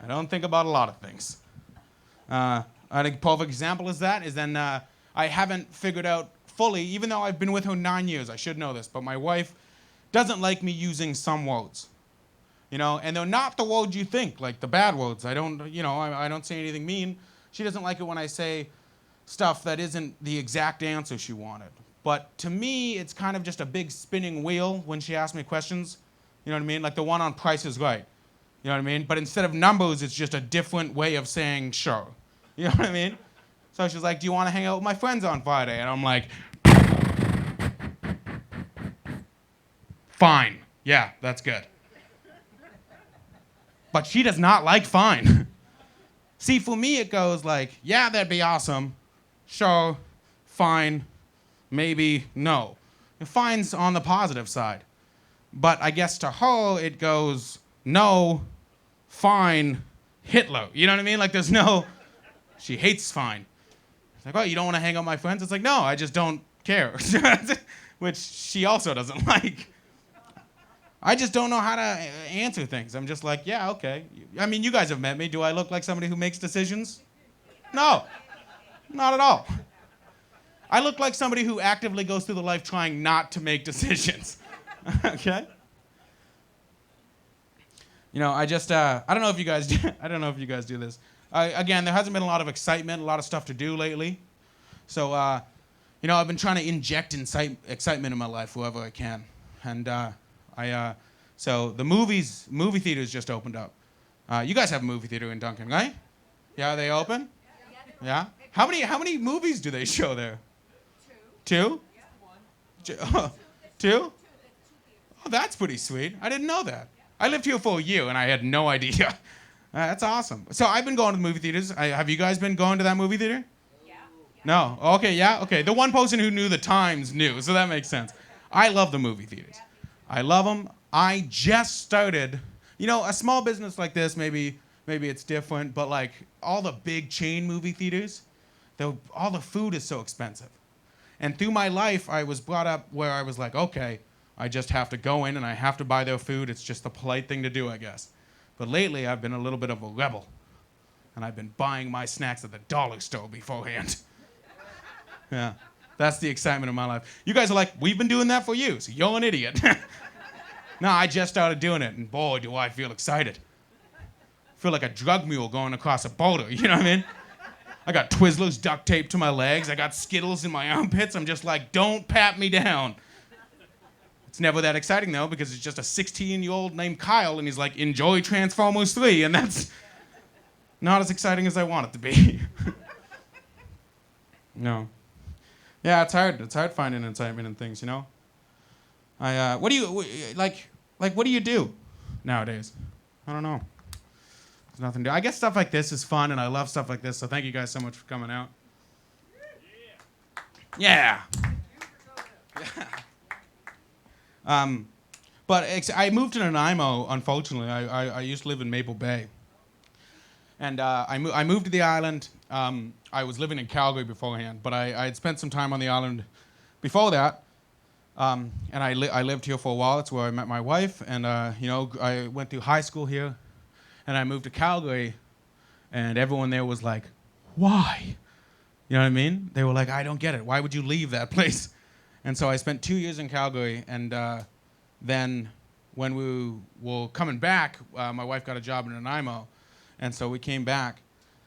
I don't think about a lot of things. I think a perfect example is then I haven't figured out fully, even though I've been with her 9 years, I should know this, but my wife doesn't like me using some words. You know, and they're not the words you think, like the bad words. I don't say anything mean. She doesn't like it when I say stuff that isn't the exact answer she wanted. But to me, it's kind of just a big spinning wheel when she asks me questions. You know what I mean? Like the one on Price is Right. You know what I mean? But instead of numbers, it's just a different way of saying sure. You know what I mean? So she's like, do you want to hang out with my friends on Friday? And I'm like, fine. Yeah, that's good. But she does not like fine. See, for me, it goes like, yeah, that'd be awesome. Sure, fine, maybe, no. And fine's on the positive side. But I guess to her, it goes, no, fine, Hitler. You know what I mean? Like there's no, She hates fine. It's like, oh, you don't want to hang out with my friends? It's like, no, I just don't care. Which she also doesn't like. I just don't know how to answer things. I'm just like, yeah, okay. I mean, you guys have met me. Do I look like somebody who makes decisions? No, not at all. I look like somebody who actively goes through the life trying not to make decisions. Okay? You know, I don't know if you guys do this. Again, there hasn't been a lot of excitement, a lot of stuff to do lately. So, you know, I've been trying to inject excitement in my life wherever I can. And so the movie theaters just opened up. You guys have a movie theater in Duncan, right? Yeah, are they open? Yeah. How many movies do they show there? Two. Two? Oh, that's pretty sweet. I didn't know that. I lived here for a year and I had no idea. That's awesome. So I've been going to the movie theaters. Have you guys been going to that movie theater? Yeah. No. Okay, yeah? Okay. The one person who knew the times knew, so that makes sense. I love the movie theaters. I love them. I just started, you know, a small business like this, maybe it's different, but like all the big chain movie theaters, all the food is so expensive. And through my life, I was brought up where I was like, okay, I just have to go in and I have to buy their food. It's just the polite thing to do, I guess. But lately, I've been a little bit of a rebel. And I've been buying my snacks at the dollar store beforehand. Yeah, that's the excitement of my life. You guys are like, we've been doing that for you, so you're an idiot. No, I just started doing it, and boy, do I feel excited. I feel like a drug mule going across a boulder, you know what I mean? I got Twizzlers duct taped to my legs. I got Skittles in my armpits. I'm just like, don't pat me down. It's never that exciting, though, because it's just a 16-year-old named Kyle, and he's like, enjoy Transformers 3, and that's not as exciting as I want it to be. No. Yeah, it's hard. It's hard finding excitement in things, you know? What do you do nowadays? I don't know. There's nothing to do. I guess stuff like this is fun, and I love stuff like this, so thank you guys so much for coming out. Yeah. But I moved to Nanaimo, unfortunately. I used to live in Maple Bay. And I moved to the island. I was living in Calgary beforehand, but I had spent some time on the island before that. And I lived here for a while. That's where I met my wife. And, you know, I went through high school here. And I moved to Calgary. And everyone there was like, why? You know what I mean? They were like, I don't get it. Why would you leave that place? And so I spent 2 years in Calgary. And then when we were coming back, my wife got a job in Nanaimo. And so we came back.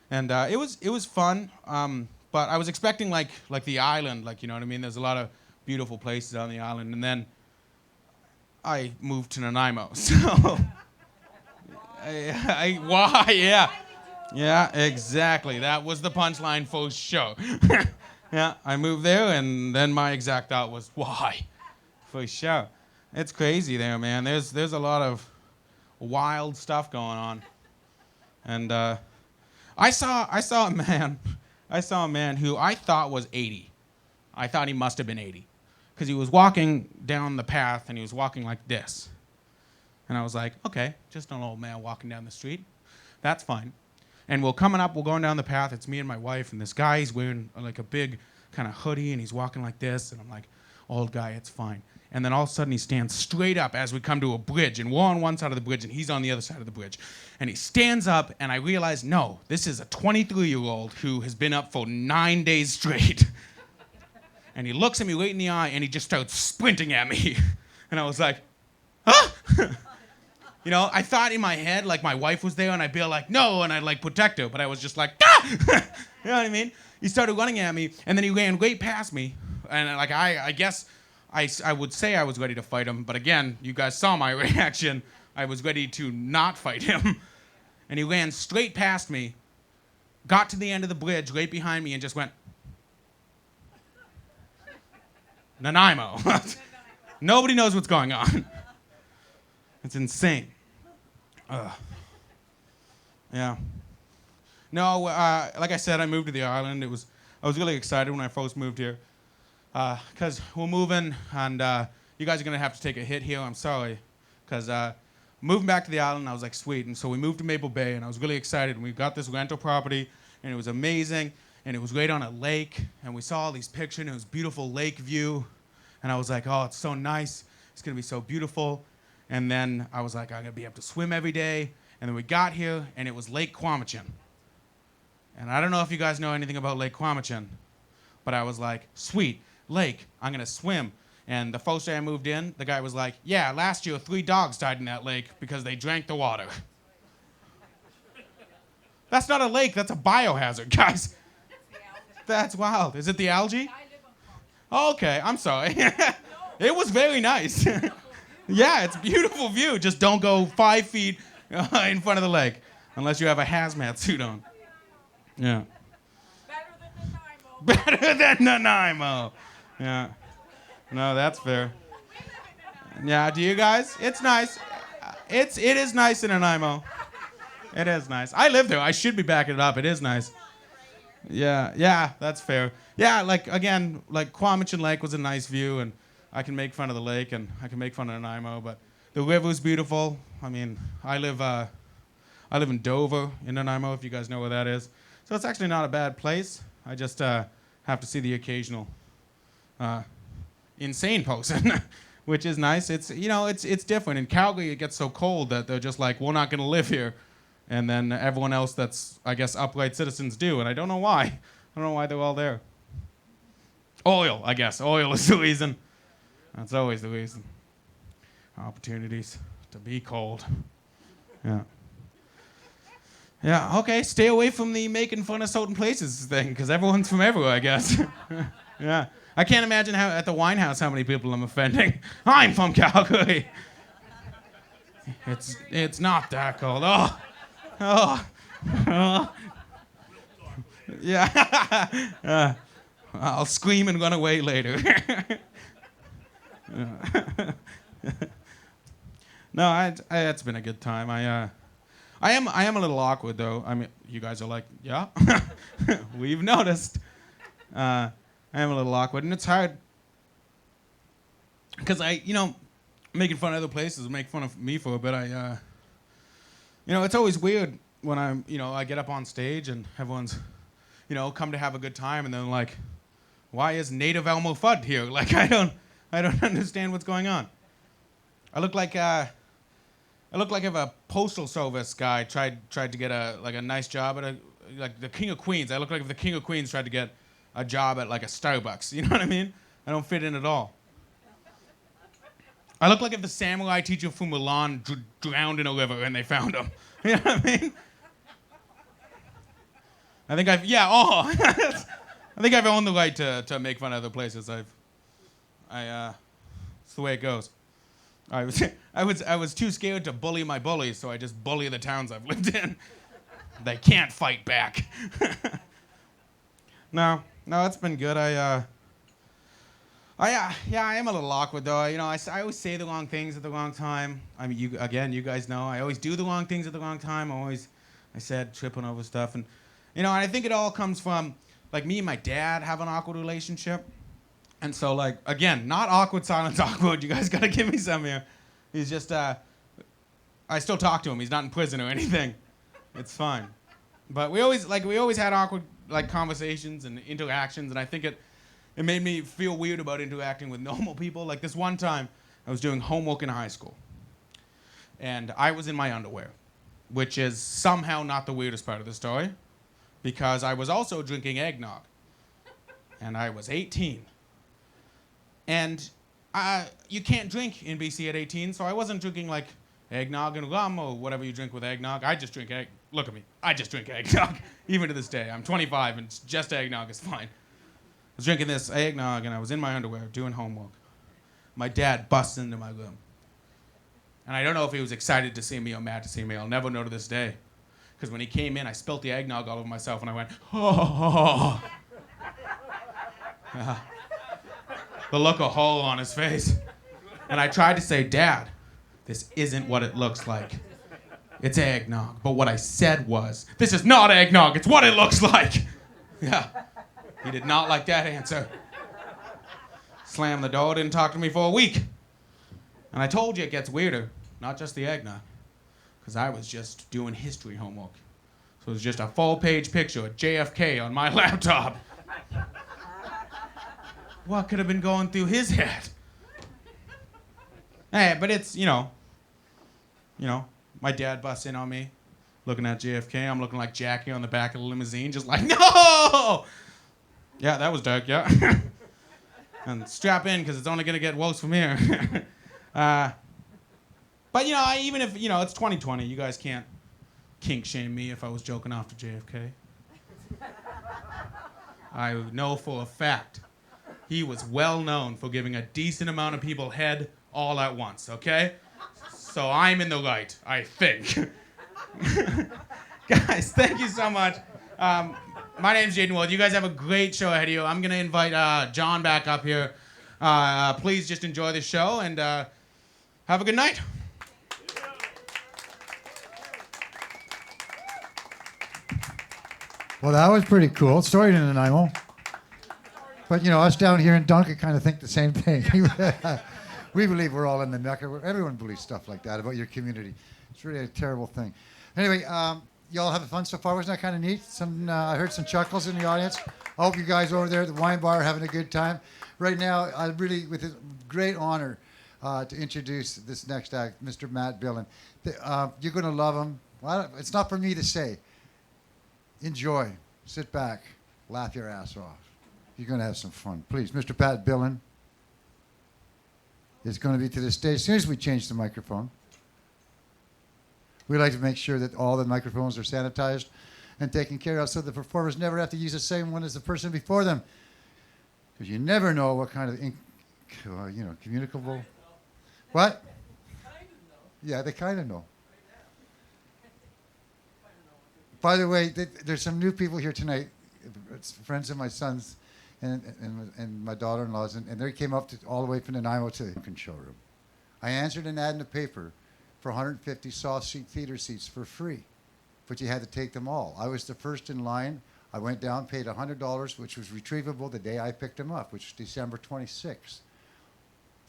And it was fun. But I was expecting like the island, like, you know what I mean? There's a lot of beautiful places on the island. And then I moved to Nanaimo. So why? Yeah. Yeah, exactly. That was the punchline for sure. Yeah, I moved there, and then my exact thought was, why? For sure. It's crazy there, man. There's a lot of wild stuff going on. And I saw a man who I thought was 80. I thought he must have been 80. Because he was walking down the path, and he was walking like this. And I was like, okay, just an old man walking down the street. That's fine. And we're going down the path. It's me and my wife, and this guy, he's wearing like a big kind of hoodie, and he's walking like this. And I'm like, old guy, it's fine. And then all of a sudden, he stands straight up as we come to a bridge, and we're on one side of the bridge, and he's on the other side of the bridge. And he stands up, and I realize, no, this is a 23-year-old who has been up for 9 days straight. And he looks at me right in the eye, and he just starts sprinting at me. And I was like, huh? You know, I thought in my head, like, my wife was there, and I'd be like, no, and I'd, like, protect her. But I was just like, ah! You know what I mean? He started running at me, and then he ran right past me. And, like, I guess I would say I was ready to fight him. But, again, you guys saw my reaction. I was ready to not fight him. And he ran straight past me, got to the end of the bridge right behind me, and just went, Nanaimo. Nobody knows what's going on. It's insane. Yeah. No, like I said, I moved to the island. I was really excited when I first moved here. Because we're moving, and you guys are going to have to take a hit here. I'm sorry. Because moving back to the island, I was like, sweet. And so we moved to Maple Bay, and I was really excited. And we got this rental property, and it was amazing, and it was right on a lake, and we saw all these pictures, and it was beautiful lake view, and I was like, oh, it's so nice. It's going to be so beautiful. And then I was like, I'm going to be able to swim every day. And then we got here, and it was Lake Quamachin. And I don't know if you guys know anything about Lake Quamachin, but I was like, sweet, lake, I'm going to swim. And the first day I moved in, the guy was like, yeah, last year 3 dogs died in that lake because they drank the water. That's not a lake, that's a biohazard, guys. That's wild. Is it the algae? Oh, okay, I'm sorry. It was very nice. Yeah, it's a beautiful view. Just don't go 5 feet in front of the lake unless you have a hazmat suit on. Yeah. Better than Nanaimo. Yeah. No, that's fair. Yeah, do you guys? It's nice. It is nice in Nanaimo. It is nice. I live there. I should be backing it up. It is nice. Yeah, that's fair. Yeah, like, again, like Quamachin Lake was a nice view, and I can make fun of the lake, and I can make fun of Nanaimo, but the river's beautiful. I mean, I live in Dover in Nanaimo, if you guys know where that is. So it's actually not a bad place. I just have to see the occasional insane person, which is nice. It's, you know, it's different. In Calgary, it gets so cold that they're just like, we're not going to live here. And then everyone else that's, I guess, upright citizens do, and I don't know why. I don't know why they're all there. Oil, I guess. Oil is the reason. That's always the reason. Opportunities to be cold. Yeah. Yeah, okay, stay away from the making fun of certain places thing, because everyone's from everywhere, I guess. Yeah. I can't imagine how at the wine house how many people I'm offending. I'm from Calgary. It's not that cold. Oh. Yeah. I'll scream and run away later. No, it's been a good time. I am a little awkward though. I mean, you guys are like, yeah, we've noticed. I am a little awkward, and it's hard because making fun of other places make fun of me for a bit. It's always weird when I get up on stage and everyone's, come to have a good time, and then like, why is Native Elmo Fudd here? Like, I don't understand what's going on. I look like if a postal service guy tried to get a nice job at like the King of Queens. I look like if the King of Queens tried to get a job at like a Starbucks. You know what I mean? I don't fit in at all. I look like if the samurai teacher from Milan drowned in a river and they found him. You know what I mean? I think I've owned the right to make fun of other places. It's the way it goes. I was too scared to bully my bullies, so I just bully the towns I've lived in. They can't fight back. No, it's been good. I am a little awkward though. I always say the wrong things at the wrong time. I mean, you guys know I always do the wrong things at the wrong time. I said tripping over stuff, and and I think it all comes from like me and my dad have an awkward relationship. And so, like, again, not awkward silence awkward. You guys got to give me some here. He's just, I still talk to him. He's not in prison or anything. It's fine. But we always had awkward, like, conversations and interactions, and I think it made me feel weird about interacting with normal people. Like, this one time, I was doing homework in high school, and I was in my underwear, which is somehow not the weirdest part of the story, because I was also drinking eggnog, and I was 18. And you can't drink in BC at 18, so I wasn't drinking like eggnog and rum or whatever you drink with eggnog. I just drink Look at me. I just drink eggnog, even to this day. I'm 25 and just eggnog is fine. I was drinking this eggnog and I was in my underwear doing homework. My dad busts into my room. And I don't know if he was excited to see me or mad to see me. I'll never know to this day. Because when he came in, I spilt the eggnog all over myself and I went, oh. The look of horror on his face. And I tried to say, Dad, this isn't what it looks like. It's eggnog. But what I said was, this is not eggnog, it's what it looks like. Yeah. He did not like that answer. Slammed the door, didn't talk to me for a week. And I told you it gets weirder, not just the eggnog. Because I was just doing history homework. So it's just a full-page picture of JFK on my laptop. What could have been going through his head? Hey, but it's, my dad busts in on me, looking at JFK. I'm looking like Jackie on the back of the limousine, just like, no! Yeah, that was dark, yeah. And strap in, because it's only going to get worse from here. But, even if, it's 2020, you guys can't kink shame me if I was joking off to JFK. I know for a fact he was well known for giving a decent amount of people head all at once, okay? So I'm in the right, I think. Guys, thank you so much. My name's Jaden Wood. You guys have a great show ahead of you. I'm going to invite John back up here. Please just enjoy the show and have a good night. Well, that was pretty cool. Sorry to Nanaimo. But, us down here in Duncan kind of think the same thing. We believe we're all in the Mecca. Everyone believes stuff like that about your community. It's really a terrible thing. Anyway, y'all having fun so far? Wasn't that kind of neat? I heard some chuckles in the audience. I hope you guys over there at the wine bar are having a good time. Right now, I really, with a great honor, to introduce this next act, Mr. Matt Billon. You're going to love him. Well, it's not for me to say. Enjoy. Sit back. Laugh your ass off. You're going to have some fun. Please, Mr. Pat Billon is going to be to the stage as soon as we change the microphone. We like to make sure that all the microphones are sanitized and taken care of so the performers never have to use the same one as the person before them. Because you never know what kind of, communicable. What? Yeah, they kind of know. By the way, there's some new people here tonight. It's friends of my son's and my daughter-in-law's, and they came up all the way from Nanaimo to the Duncan Showroom. I answered an ad in the paper for 150 soft seat theater seats for free, but you had to take them all. I was the first in line. I went down, paid $100, which was retrievable the day I picked them up, which was December 26th.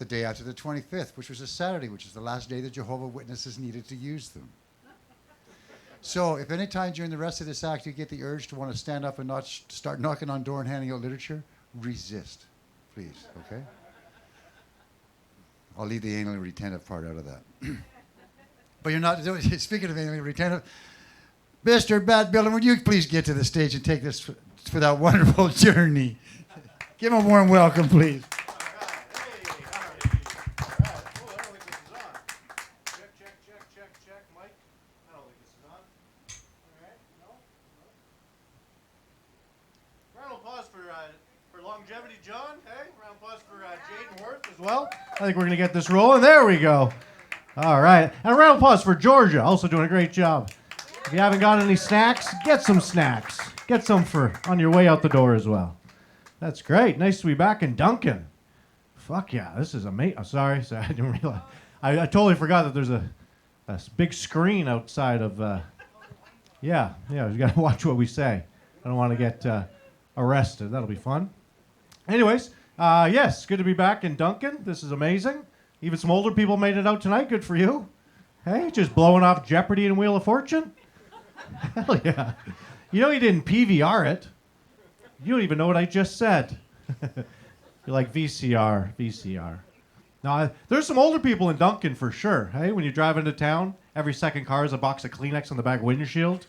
The day after the 25th, which was a Saturday, which is the last day the Jehovah's Witnesses needed to use them. So if any time during the rest of this act you get the urge to want to stand up and not start knocking on door and handing out literature, resist, please, okay? I'll leave the anally retentive part out of that. But you're not, speaking of anally retentive, Mr. Matt Billon, would you please get to the stage and take this for that wonderful journey? Give him a warm welcome, please. Longevity John, hey, round of applause for Jaden Worth as well. I think we're going to get this rolling. There we go. All right. And a round of applause for Georgia, also doing a great job. If you haven't got any snacks, get some snacks. Get some for on your way out the door as well. That's great. Nice to be back in Duncan. Fuck yeah, this is amazing. Oh, sorry, I didn't realize. I totally forgot that there's a big screen outside of... Yeah, we got to watch what we say. I don't want to get arrested. That'll be fun. Anyways, yes, good to be back in Duncan. This is amazing. Even some older people made it out tonight. Good for you. Hey, just blowing off Jeopardy and Wheel of Fortune? Hell yeah. You didn't PVR it. You don't even know what I just said. You're like VCR. Now, there's some older people in Duncan for sure. Hey, when you drive into town, every second car is a box of Kleenex on the back windshield.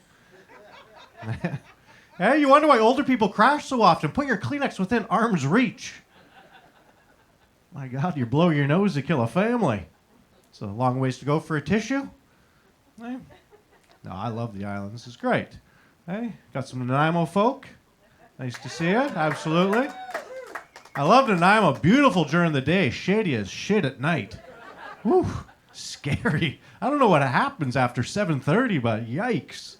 Hey, you wonder why older people crash so often. Put your Kleenex within arm's reach. My God, you blow your nose to kill a family. It's a long ways to go for a tissue. Hey. No, I love the island. This is great. Hey, got some Nanaimo folk. Nice to see you. Absolutely. I love Nanaimo. Beautiful during the day. Shady as shit at night. Whew, scary. I don't know what happens after 7:30, but yikes.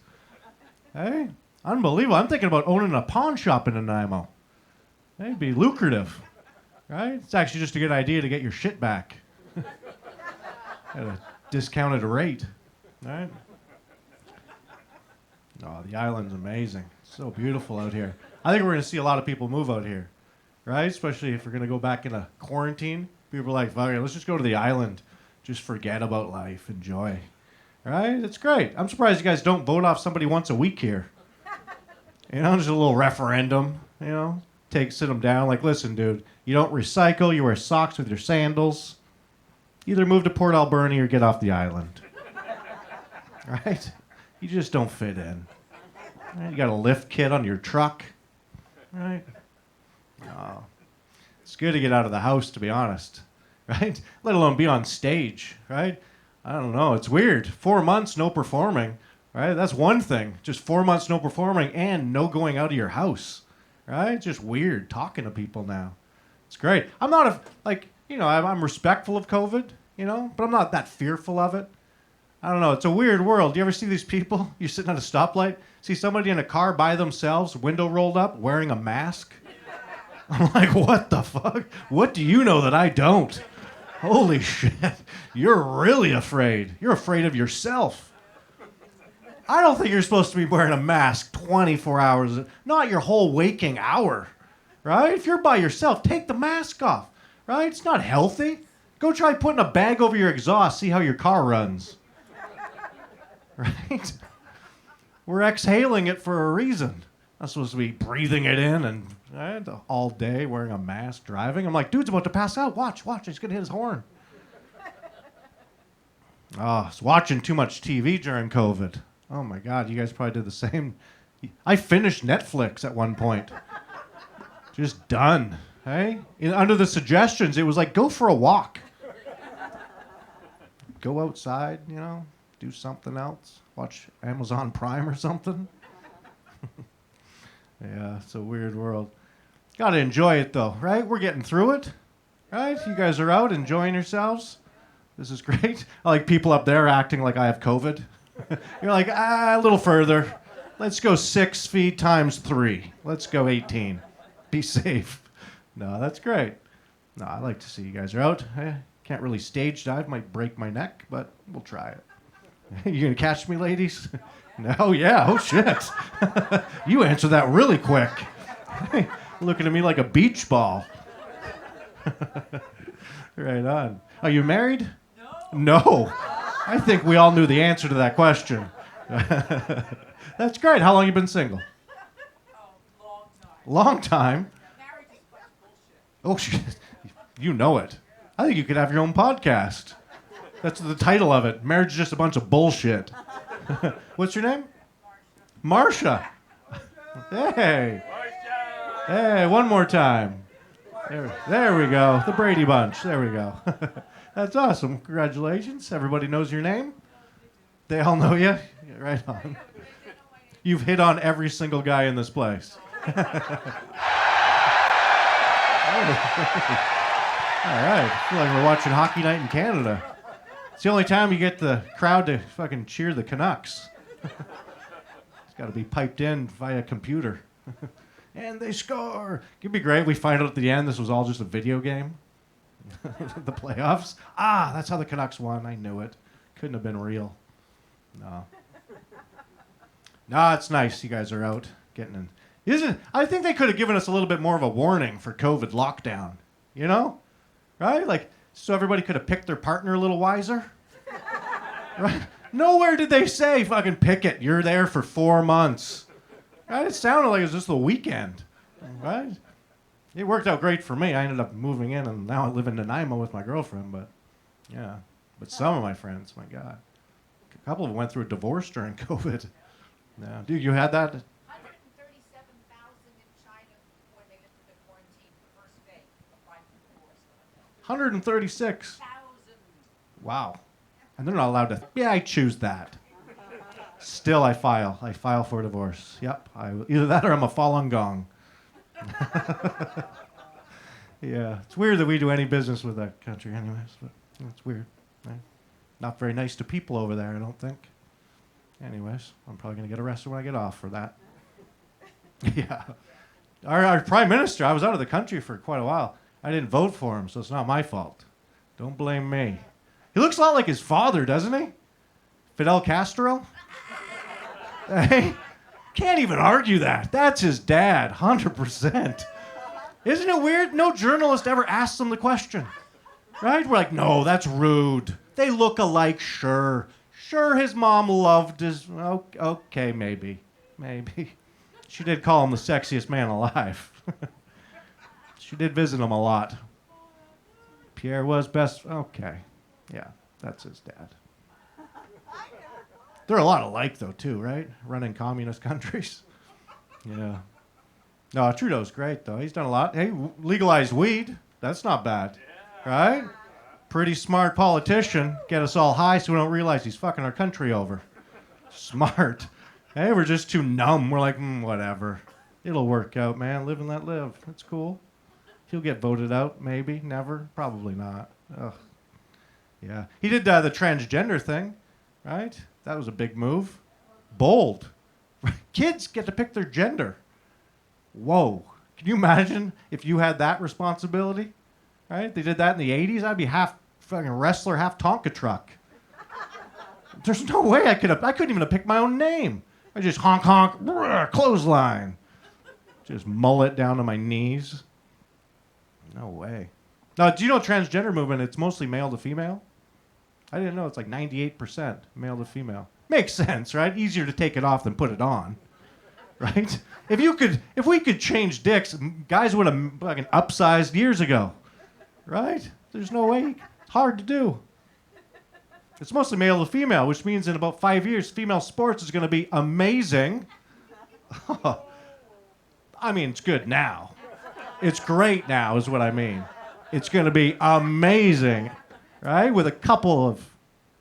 Hey. Unbelievable. I'm thinking about owning a pawn shop in Nanaimo. It'd be lucrative, right? It's actually just a good idea to get your shit back at a discounted rate, right? Oh, the island's amazing. So beautiful out here. I think we're going to see a lot of people move out here, right? Especially if we're going to go back into quarantine. People are like, fuck it, let's just go to the island. Just forget about life. Enjoy. Right? It's great. I'm surprised you guys don't vote off somebody once a week here. You know, just a little referendum, you know. Sit them down, like, listen, dude, you don't recycle, you wear socks with your sandals. Either move to Port Alberni or get off the island. Right? You just don't fit in. Right? You got a lift kit on your truck. Right? Oh. It's good to get out of the house, to be honest. Right? Let alone be on stage, right? I don't know, it's weird. 4 months, no performing, right? That's one thing. Just 4 months, no performing and no going out of your house. Right? Just weird talking to people now. It's great. I'm not I'm respectful of COVID, you know, but I'm not that fearful of it. I don't know. It's a weird world. Do you ever see these people? You're sitting at a stoplight, see somebody in a car by themselves, window rolled up, wearing a mask. I'm like, what the fuck? What do you know that I don't? Holy shit. You're really afraid. You're afraid of yourself. I don't think you're supposed to be wearing a mask 24 hours, not your whole waking hour, right? If you're by yourself, take the mask off, right? It's not healthy. Go try putting a bag over your exhaust, see how your car runs, right? We're exhaling it for a reason. I'm supposed to be breathing it in and right, all day wearing a mask, driving. I'm like, dude's about to pass out. Watch, he's going to hit his horn. Oh, I was watching too much TV during COVID. Oh my God, you guys probably did the same. I finished Netflix at one point. Just done, hey? Under the suggestions, it was like, go for a walk. Go outside, you know, do something else. Watch Amazon Prime or something. Yeah, it's a weird world. Gotta enjoy it though, right? We're getting through it, right? You guys are out enjoying yourselves. This is great. I like people up there acting like I have COVID. You're like, a little further. Let's go 6 feet times 3. Let's go 18. Be safe. No, that's great. No, I like to see you guys are out. I can't really stage dive. Might break my neck, but we'll try it. You gonna catch me, ladies? No, yeah. Oh, shit. You answered that really quick. Looking at me like a beach ball. Right on. Are you married? No. I think we all knew the answer to that question. That's great. How long you been single? Long time. Long time? Marriage is quite bullshit. Oh, shit. You know it. I think you could have your own podcast. That's the title of it. Marriage is just a bunch of bullshit. What's your name? Marsha. Hey. Hey, one more time. There we go. The Brady Bunch. There we go. That's awesome. Congratulations. Everybody knows your name? They all know you? Yeah, right on. You've hit on every single guy in this place. All right. I feel like we're watching Hockey Night in Canada. It's the only time you get the crowd to fucking cheer the Canucks. It's got to be piped in via computer. And they score. It'd be great. We find out at the end this was all just a video game. The playoffs. Ah, that's how the Canucks won. I knew it. Couldn't have been real. No. No, it's nice you guys are out getting in. Isn't? I think they could have given us a little bit more of a warning for COVID lockdown. You know? Right? Like, so everybody could have picked their partner a little wiser. Right? Nowhere did they say, fucking pick it. You're there for 4 months. Right? It sounded like it was just the weekend. Right? It worked out great for me. I ended up moving in, and now I live in Nanaimo with my girlfriend. But, yeah. But some of my friends, my God. A couple of them went through a divorce during COVID. No. Dude, you had that? 137,000 in China when they lifted the quarantine the first day applied for divorce. 136. 1,000. Wow. And they're not allowed to. Yeah, I choose that. Still, I file. I file for divorce. Yep. Either that or I'm a Falun Gong. Yeah. It's weird that we do any business with that country anyways, but it's weird. Right? Not very nice to people over there, I don't think. Anyways, I'm probably going to get arrested when I get off for that. Yeah. Our prime minister, I was out of the country for quite a while. I didn't vote for him, so it's not my fault. Don't blame me. He looks a lot like his father, doesn't he? Fidel Castro? Hey, can't even argue that. That's his dad, 100%. Isn't it weird? No journalist ever asks him the question. Right? We're like, no, that's rude. They look alike, sure. Sure, his mom loved his. Okay, maybe. She did call him the sexiest man alive. She did visit him a lot. Pierre was best. Okay. Yeah, that's his dad. They're a lot alike, though, too, right? Running communist countries. Yeah. No, Trudeau's great, though. He's done a lot. Hey, legalized weed. That's not bad. Right? Pretty smart politician. Get us all high so we don't realize he's fucking our country over. Smart. Hey, we're just too numb. We're like, whatever. It'll work out, man. Live and let live. That's cool. He'll get voted out, maybe. Never. Probably not. Ugh. Yeah. He did the transgender thing, right? That was a big move. Bold. Kids get to pick their gender. Whoa. Can you imagine if you had that responsibility? Right? They did that in the 80s. I'd be half fucking wrestler, half Tonka truck. There's no way I couldn't even have picked my own name. I just honk, brr, clothesline. Just mullet down to my knees. No way. Now, do you know transgender movement, it's mostly male to female? I didn't know it's like 98% male to female. Makes sense, right? Easier to take it off than put it on. Right? If we could change dicks, guys would have fucking upsized years ago. Right? There's no way. It's hard to do. It's mostly male to female, which means in about 5 years, female sports is going to be amazing. I mean, it's good now. It's great now, is what I mean. It's going to be amazing, right? With a couple of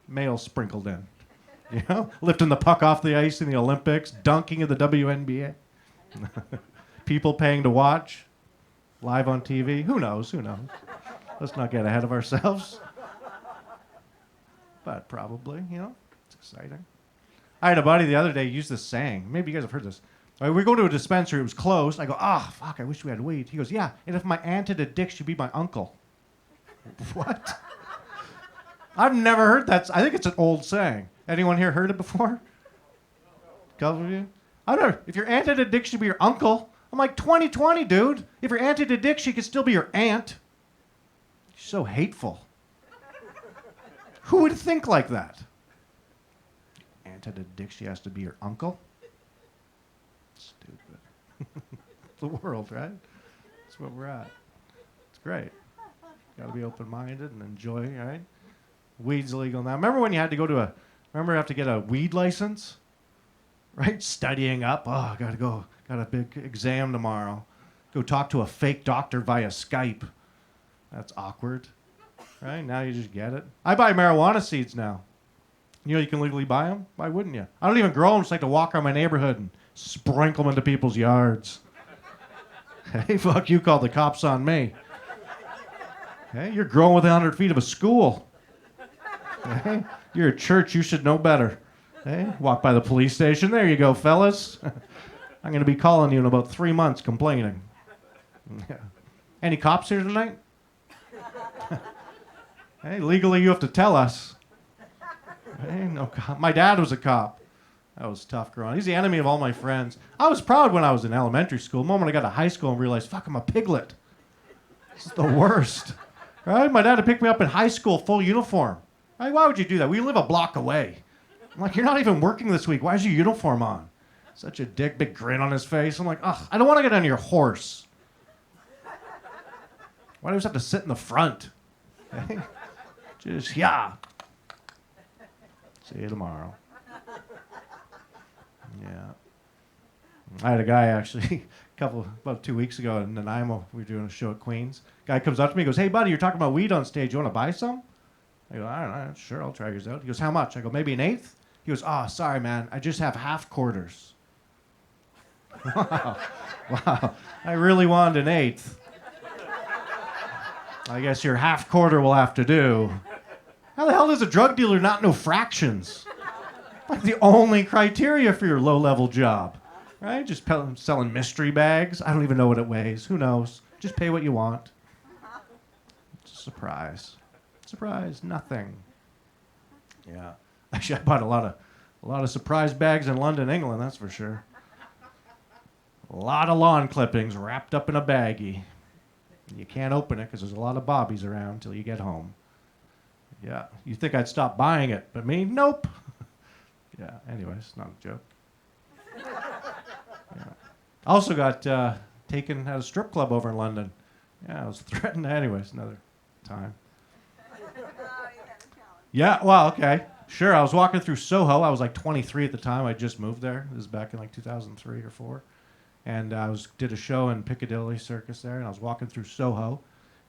males sprinkled in. You know? Lifting the puck off the ice in the Olympics, dunking in the WNBA. People paying to watch, live on TV. Who knows? Let's not get ahead of ourselves. But probably, it's exciting. I had a buddy the other day use this saying. Maybe you guys have heard this. We go to a dispensary, it was closed. I go, fuck, I wish we had weed. He goes, yeah, and if my aunt had a dick, she'd be my uncle. What? I've never heard that. I think it's an old saying. Anyone here heard it before? A couple of you? I don't know. If your aunt had a dick, she'd be your uncle. I'm like, 2020, dude. If your aunt had a dick, she could still be your aunt. She's so hateful. Who would think like that? Aunt had a dick, she has to be your uncle? Stupid. The world, right? That's where we're at. It's great. Got to be open-minded and enjoy, right? Weed's illegal now. Remember when you had to have to get a weed license? Right? Studying up. Oh, got a big exam tomorrow. Go talk to a fake doctor via Skype. That's awkward. Right? Now you just get it. I buy marijuana seeds now. You can legally buy them? Why wouldn't you? I don't even grow them. Just like to walk around my neighborhood and sprinkle them into people's yards. Hey, fuck you, called the cops on me. Hey, you're growing within 100 feet of a school. Hey, you're a church, you should know better. Hey, walk by the police station. There you go, fellas. I'm going to be calling you in about 3 months complaining. Yeah. Any cops here tonight? Hey, legally you have to tell us. Hey, no cop. My dad was a cop. That was tough growing up. He's the enemy of all my friends. I was proud when I was in elementary school. The moment I got to high school and realized, fuck, I'm a piglet. This is the worst. Right? My dad had picked me up in high school, full uniform. Right? Why would you do that? We live a block away. I'm like, you're not even working this week. Why is your uniform on? Such a dick, big grin on his face. I'm like, ugh, I don't want to get on your horse. Why do I just have to sit in the front? Okay? Just, yeah. See you tomorrow. Yeah. I had a guy actually about 2 weeks ago in Nanaimo. We were doing a show at Queens. Guy comes up to me and goes, hey, buddy, you're talking about weed on stage. You want to buy some? I go, I don't know. Sure, I'll try yours out. He goes, how much? I go, maybe an eighth? He goes, sorry, man. I just have half quarters. Wow. I really wanted an eighth. I guess your half quarter will have to do. How the hell does a drug dealer not know fractions? Like the only criteria for your low-level job, right? Just selling mystery bags. I don't even know what it weighs. Who knows? Just pay what you want. It's a surprise. Surprise, nothing. Yeah. Actually, I bought a lot of surprise bags in London, England, that's for sure. A lot of lawn clippings wrapped up in a baggie. You can't open it because there's a lot of bobbies around until you get home. Yeah, you think I'd stop buying it, but me, nope. Yeah, anyways, not a joke. Yeah. I also got taken at a strip club over in London. Yeah, I was threatened. Anyways, another time. Yeah, well, okay. Sure, I was walking through Soho. I was like 23 at the time. I just moved there. This is back in like 2003 or 4. And I did a show in Piccadilly Circus there, and I was walking through Soho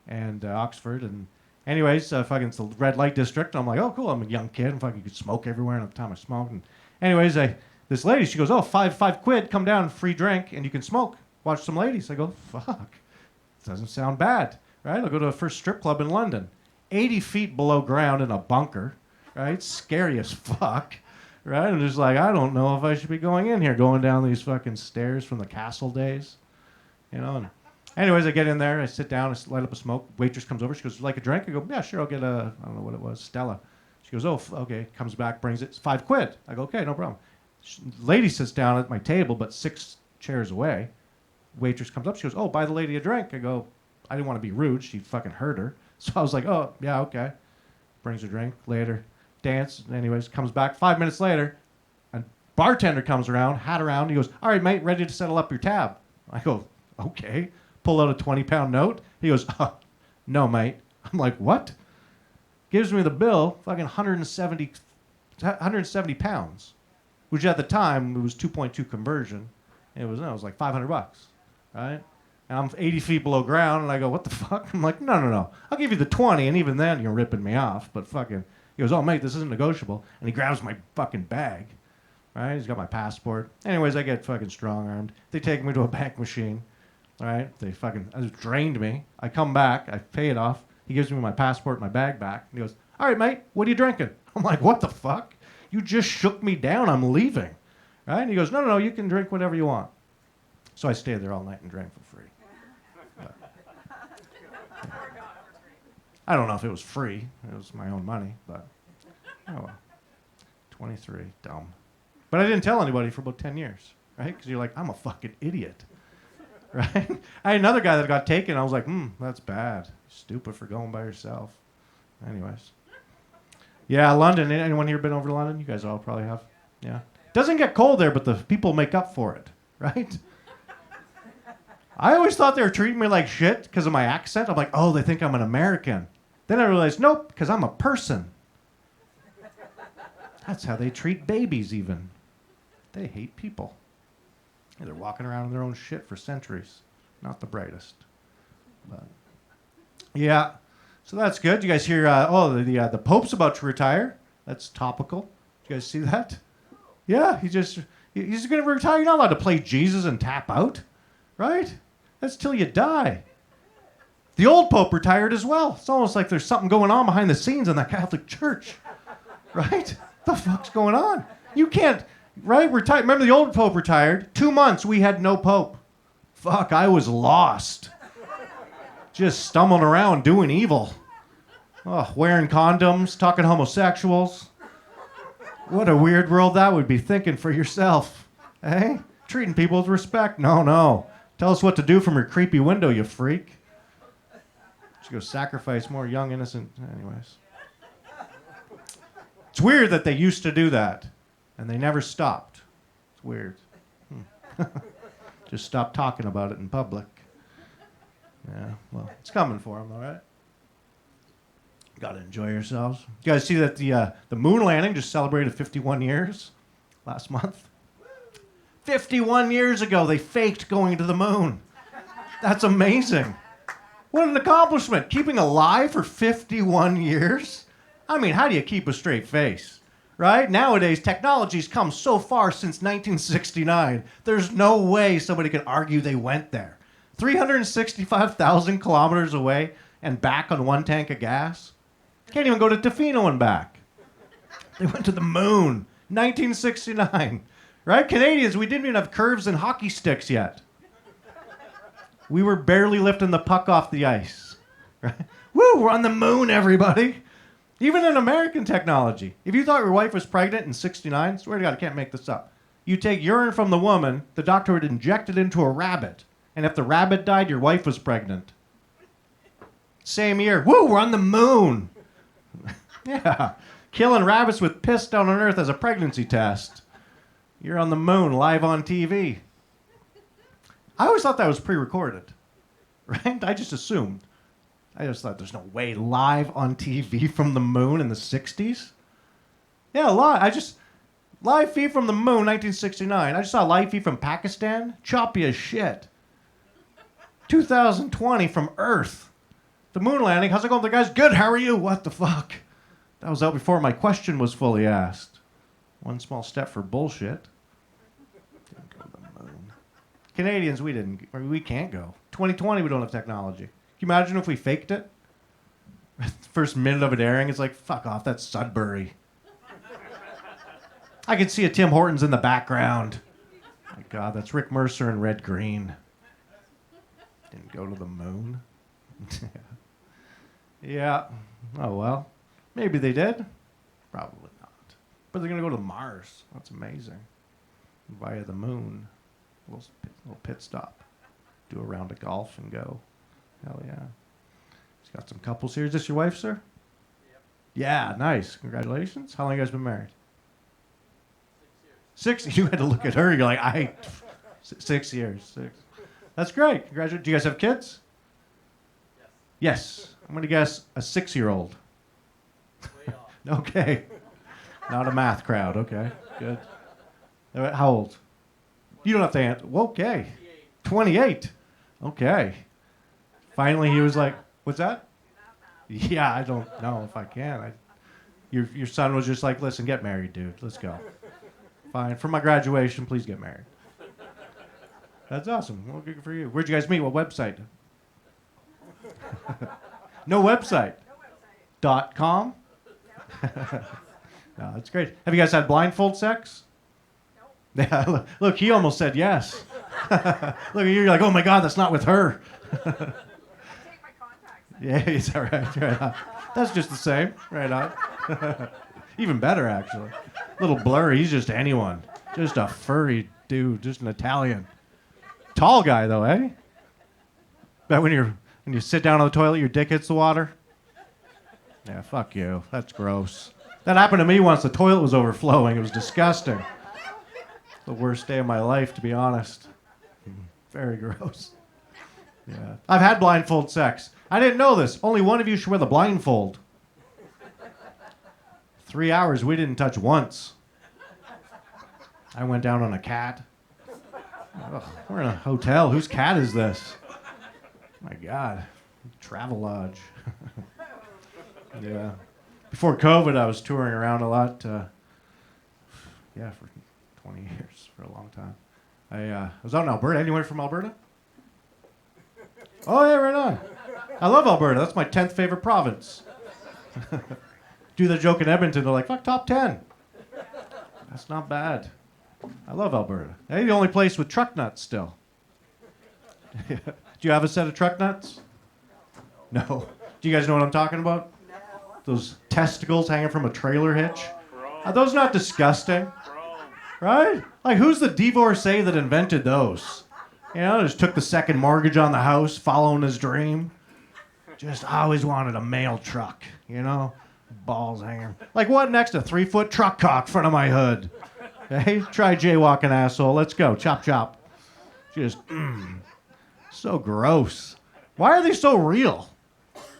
and Oxford. And anyways, fucking it's the red light district. I'm like, oh, cool. I'm a young kid. And fucking could smoke everywhere. And at the time I smoked. And anyways, this lady, she goes, oh, five quid, come down, free drink, and you can smoke. Watch some ladies. I go, fuck. Doesn't sound bad, right? I'll go to a first strip club in London. 80 feet below ground in a bunker, right? Scary as fuck, right? I'm just like, I don't know if I should be going in here, going down these fucking stairs from the castle days, you know? And anyways, I get in there, I sit down, I light up a smoke. Waitress comes over, she goes, like a drink? I go, yeah, sure, I'll get I don't know what it was, Stella. She goes, oh, okay, comes back, brings it, it's 5 quid. I go, okay, no problem. Lady sits down at my table, but 6 chairs away. Waitress comes up, she goes, oh, buy the lady a drink. I go, I didn't want to be rude, she fucking hurt her. So I was like, oh, yeah, okay. Brings her drink, later, dance, anyways, comes back. 5 minutes later, a bartender comes around, hat around, he goes, all right, mate, ready to settle up your tab. I go, okay. Pull out a 20-pound note. He goes, no, mate. I'm like, what? Gives me the bill, fucking 170 pounds, which at the time, it was 2.2 conversion. It was like $500, right? And I'm 80 feet below ground, and I go, what the fuck? I'm like, no. I'll give you the 20, and even then, you're ripping me off. But fucking, he goes, oh, mate, this isn't negotiable. And he grabs my fucking bag, right? He's got my passport. Anyways, I get fucking strong-armed. They take me to a bank machine, all right? They fucking drained me. I come back. I pay it off. He gives me my passport, my bag back. And he goes, all right, mate, what are you drinking? I'm like, what the fuck? You just shook me down. I'm leaving, right? And he goes, no, you can drink whatever you want. So I stayed there all night and drank for free. I don't know if it was free. It was my own money, but oh well. 23, dumb. But I didn't tell anybody for about 10 years, right? Because you're like, I'm a fucking idiot, right? I had another guy that got taken. I was like, that's bad. Stupid for going by yourself. Anyways. Yeah, London. Anyone here been over to London? You guys all probably have. Yeah. Doesn't get cold there, but the people make up for it, right? I always thought they were treating me like shit because of my accent. I'm like, oh, they think I'm an American. Then I realized, nope, because I'm a person. That's how they treat babies even. They hate people. They're walking around in their own shit for centuries. Not the brightest. But yeah, so that's good. You guys hear, the Pope's about to retire. That's topical. Did you guys see that? Yeah, he's going to retire. You're not allowed to play Jesus and tap out, right? That's till you die. The old Pope retired as well. It's almost like there's something going on behind the scenes in that Catholic Church, right? The fuck's going on? You can't, right? Remember the old Pope retired? 2 months, we had no Pope. Fuck, I was lost. Just stumbling around doing evil. Oh, wearing condoms, talking homosexuals. What a weird world that would be, thinking for yourself. Eh? Treating people with respect. No. Tell us what to do from your creepy window, you freak. Should go sacrifice more young, innocent. Anyways. It's weird that they used to do that, and they never stopped. It's weird. Just stop talking about it in public. Yeah, well, it's coming for them, all right? Gotta enjoy yourselves. You guys see that the moon landing just celebrated 51 years last month? 51 years ago, they faked going to the moon. That's amazing. What an accomplishment. Keeping alive for 51 years? I mean, how do you keep a straight face? Right? Nowadays, technology's come so far since 1969. There's no way somebody can argue they went there. 365,000 kilometers away and back on one tank of gas? Can't even go to Tofino and back. They went to the moon. 1969. Right? Canadians, we didn't even have curves and hockey sticks yet. We were barely lifting the puck off the ice. Right? Woo, we're on the moon, everybody. Even in American technology. If you thought your wife was pregnant in 69, swear to God, I can't make this up. You take urine from the woman, the doctor would inject it into a rabbit. And if the rabbit died, your wife was pregnant. Same year. Woo, we're on the moon. Yeah. Killing rabbits with piss down on Earth as a pregnancy test. You're on the moon, live on TV. I always thought that was pre-recorded, right? I just assumed. I just thought there's no way live on TV from the moon in the 60s. Yeah, live feed from the moon, 1969. I just saw a live feed from Pakistan. Choppy as shit. 2020 from Earth. The moon landing. How's it going? The guy's good. How are you? What the fuck? That was out before my question was fully asked. One small step for bullshit. Didn't go to the moon. Canadians, we can't go. 2020, we don't have technology. Can you imagine if we faked it? First minute of it airing, it's like, fuck off, that's Sudbury. I can see a Tim Hortons in the background. My God, that's Rick Mercer in red green. Didn't go to the moon. Yeah. Oh, well. Maybe they did. Probably not. But they're going to go to Mars. That's amazing. Via the moon. Little pit stop. Do a round of golf and go. Hell yeah. He's got some couples here. Is this your wife, sir? Yep. Yeah, nice. Congratulations. How long have you guys been married? 6 years. You had to look at her. You're like, 6 years. 6. That's great. Congratulations. Do you guys have kids? Yes. I'm going to guess a 6-year-old. Okay. Not a math crowd. Okay. Good. How old? You don't have to answer. Okay. 28. Okay. Finally, he was like, what's that? Yeah, I don't know if I can. Your son was just like, listen, get married, dude. Let's go. Fine. For my graduation, please get married. That's awesome. Well, good for you. Where'd you guys meet? What website? No website. .com? No, that's great. Have you guys had blindfold sex? No. Yeah, look, he almost said yes. Look, you're like, oh my God, that's not with her. Take my contacts. Yeah, is that right? Right on. That's just the same. Right on. Even better, actually. A little blurry. He's just anyone. Just a furry dude. Just an Italian. Tall guy, though, eh? Bet when you sit down on the toilet, your dick hits the water? Yeah, fuck you. That's gross. That happened to me once. The toilet was overflowing. It was disgusting. The worst day of my life, to be honest. Very gross. Yeah. I've had blindfold sex. I didn't know this. Only one of you should wear the blindfold. 3 hours, we didn't touch once. I went down on a cat. Ugh, we're in a hotel. Whose cat is this? My God. Travel lodge. Yeah. Before COVID, I was touring around a lot. For 20 years, for a long time. I was out in Alberta. Anyone from Alberta? Oh, yeah, right on. I love Alberta. That's my 10th favorite province. Do the joke in Edmonton. They're like, fuck, top 10. That's not bad. I love Alberta. Hey, the only place with truck nuts still. Do you have a set of truck nuts? No. Do you guys know what I'm talking about? No. Those testicles hanging from a trailer hitch? Are those not disgusting? Right? Like, who's the divorcee that invented those? You know, just took the second mortgage on the house, following his dream. Just always wanted a male truck, you know? Balls hanging. Like, what next? A 3-foot truck cock in front of my hood. Hey, try jaywalking, asshole. Let's go. Chop, chop. Just, so gross. Why are they so real?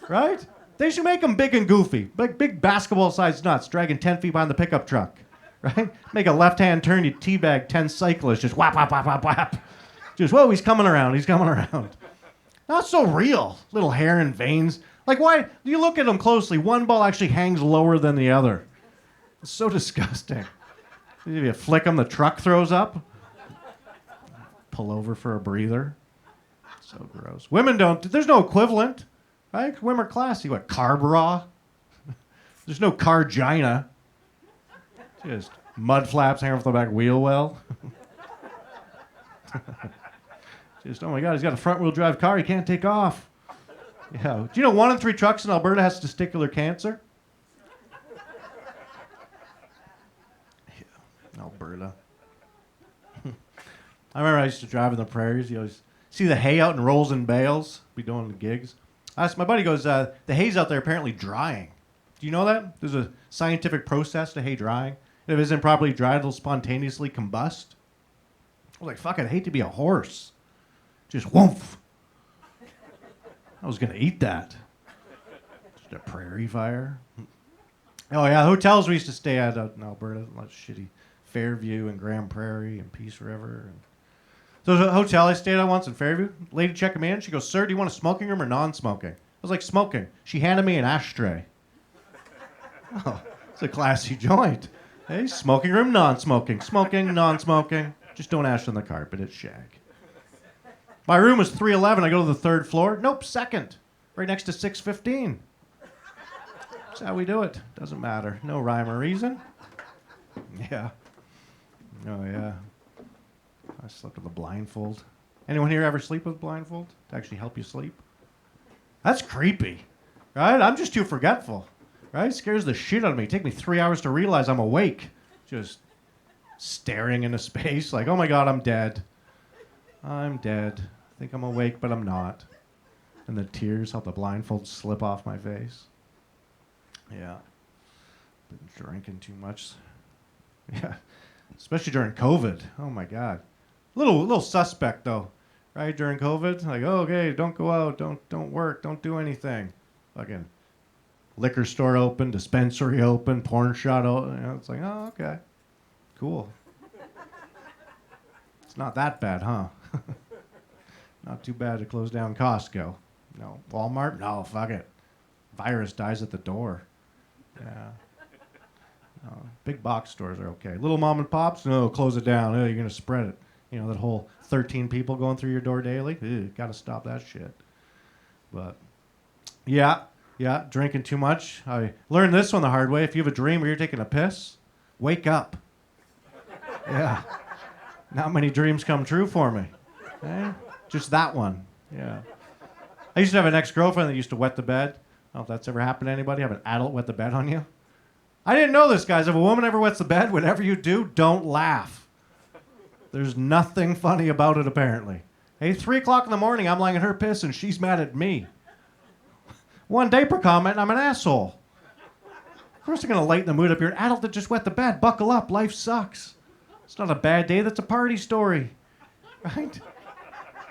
Right? They should make them big and goofy. Big basketball-sized nuts dragging 10 feet behind the pickup truck. Right? Make a left-hand turn, you teabag 10 cyclists. Just whap, whap, whap, whap, whap. Just, whoa, he's coming around. He's coming around. Not so real. Little hair and veins. Like, why? You look at them closely. One ball actually hangs lower than the other. It's so disgusting. If you flick them, the truck throws up. Pull over for a breather. So gross. Women don't. There's no equivalent. Right? Women are classy. What, car bra? There's no cargina. Just mud flaps hanging off the back wheel well. Just, oh my God, he's got a front-wheel drive car. He can't take off. Yeah. Do you know 1 in 3 trucks in Alberta has testicular cancer? Yeah, Alberta. I remember I used to drive in the prairies. You always see the hay out in rolls and bales. Be doing the gigs. I asked my buddy, goes, the hay's out there apparently drying. Do you know that? There's a scientific process to hay drying. If it isn't properly dried, it'll spontaneously combust. I was like, fuck, I'd hate to be a horse. Just woof. I was going to eat that. Just a prairie fire. Oh, yeah, hotels we used to stay at out in Alberta. Lots of shitty Fairview and Grand Prairie and Peace River. And so there's a hotel I stayed at once in Fairview. Lady checked me in. She goes, sir, do you want a smoking room or non-smoking? I was like, smoking. She handed me an ashtray. Oh, it's a classy joint. Hey, smoking room, non-smoking. Smoking, non-smoking. Just don't ash on the carpet. It's shag. My room was 311. I go to the third floor. Nope, second. Right next to 615. That's how we do it. Doesn't matter. No rhyme or reason. Yeah. Oh, yeah. I slept with a blindfold. Anyone here ever sleep with a blindfold to actually help you sleep? That's creepy, right? I'm just too forgetful, right? It scares the shit out of me. It takes me 3 hours to realize I'm awake. Just staring into space like, oh my God, I'm dead. I'm dead. I think I'm awake, but I'm not. And the tears help the blindfold slip off my face. Yeah. Been drinking too much. Yeah. Especially during COVID. Oh my God. Little suspect though. Right? During COVID. Like, oh, okay, don't go out, don't work, don't do anything. Fucking liquor store open, dispensary open, porn shop open. You know, it's like, oh, okay. Cool. It's not that bad, huh? Not too bad to close down Costco. No. Walmart? No, fuck it. Virus dies at the door. Yeah. No. Big box stores are okay. Little mom and pops? No, close it down. Oh, you're going to spread it. You know, that whole 13 people going through your door daily? Got to stop that shit. But, yeah, drinking too much. I learned this one the hard way. If you have a dream where you're taking a piss, wake up. Yeah. Not many dreams come true for me. Eh? Just that one. Yeah. I used to have an ex-girlfriend that used to wet the bed. I don't know if that's ever happened to anybody. Have an adult wet the bed on you. I didn't know this, guys. If a woman ever wets the bed, whatever you do, don't laugh. There's nothing funny about it, apparently. Hey, 3 o'clock in the morning, I'm lying in her piss, and she's mad at me. One diaper comment, I'm an asshole. Of course they're going to lighten the mood up. You're an adult that just wet the bed. Buckle up. Life sucks. It's not a bad day. That's a party story. Right?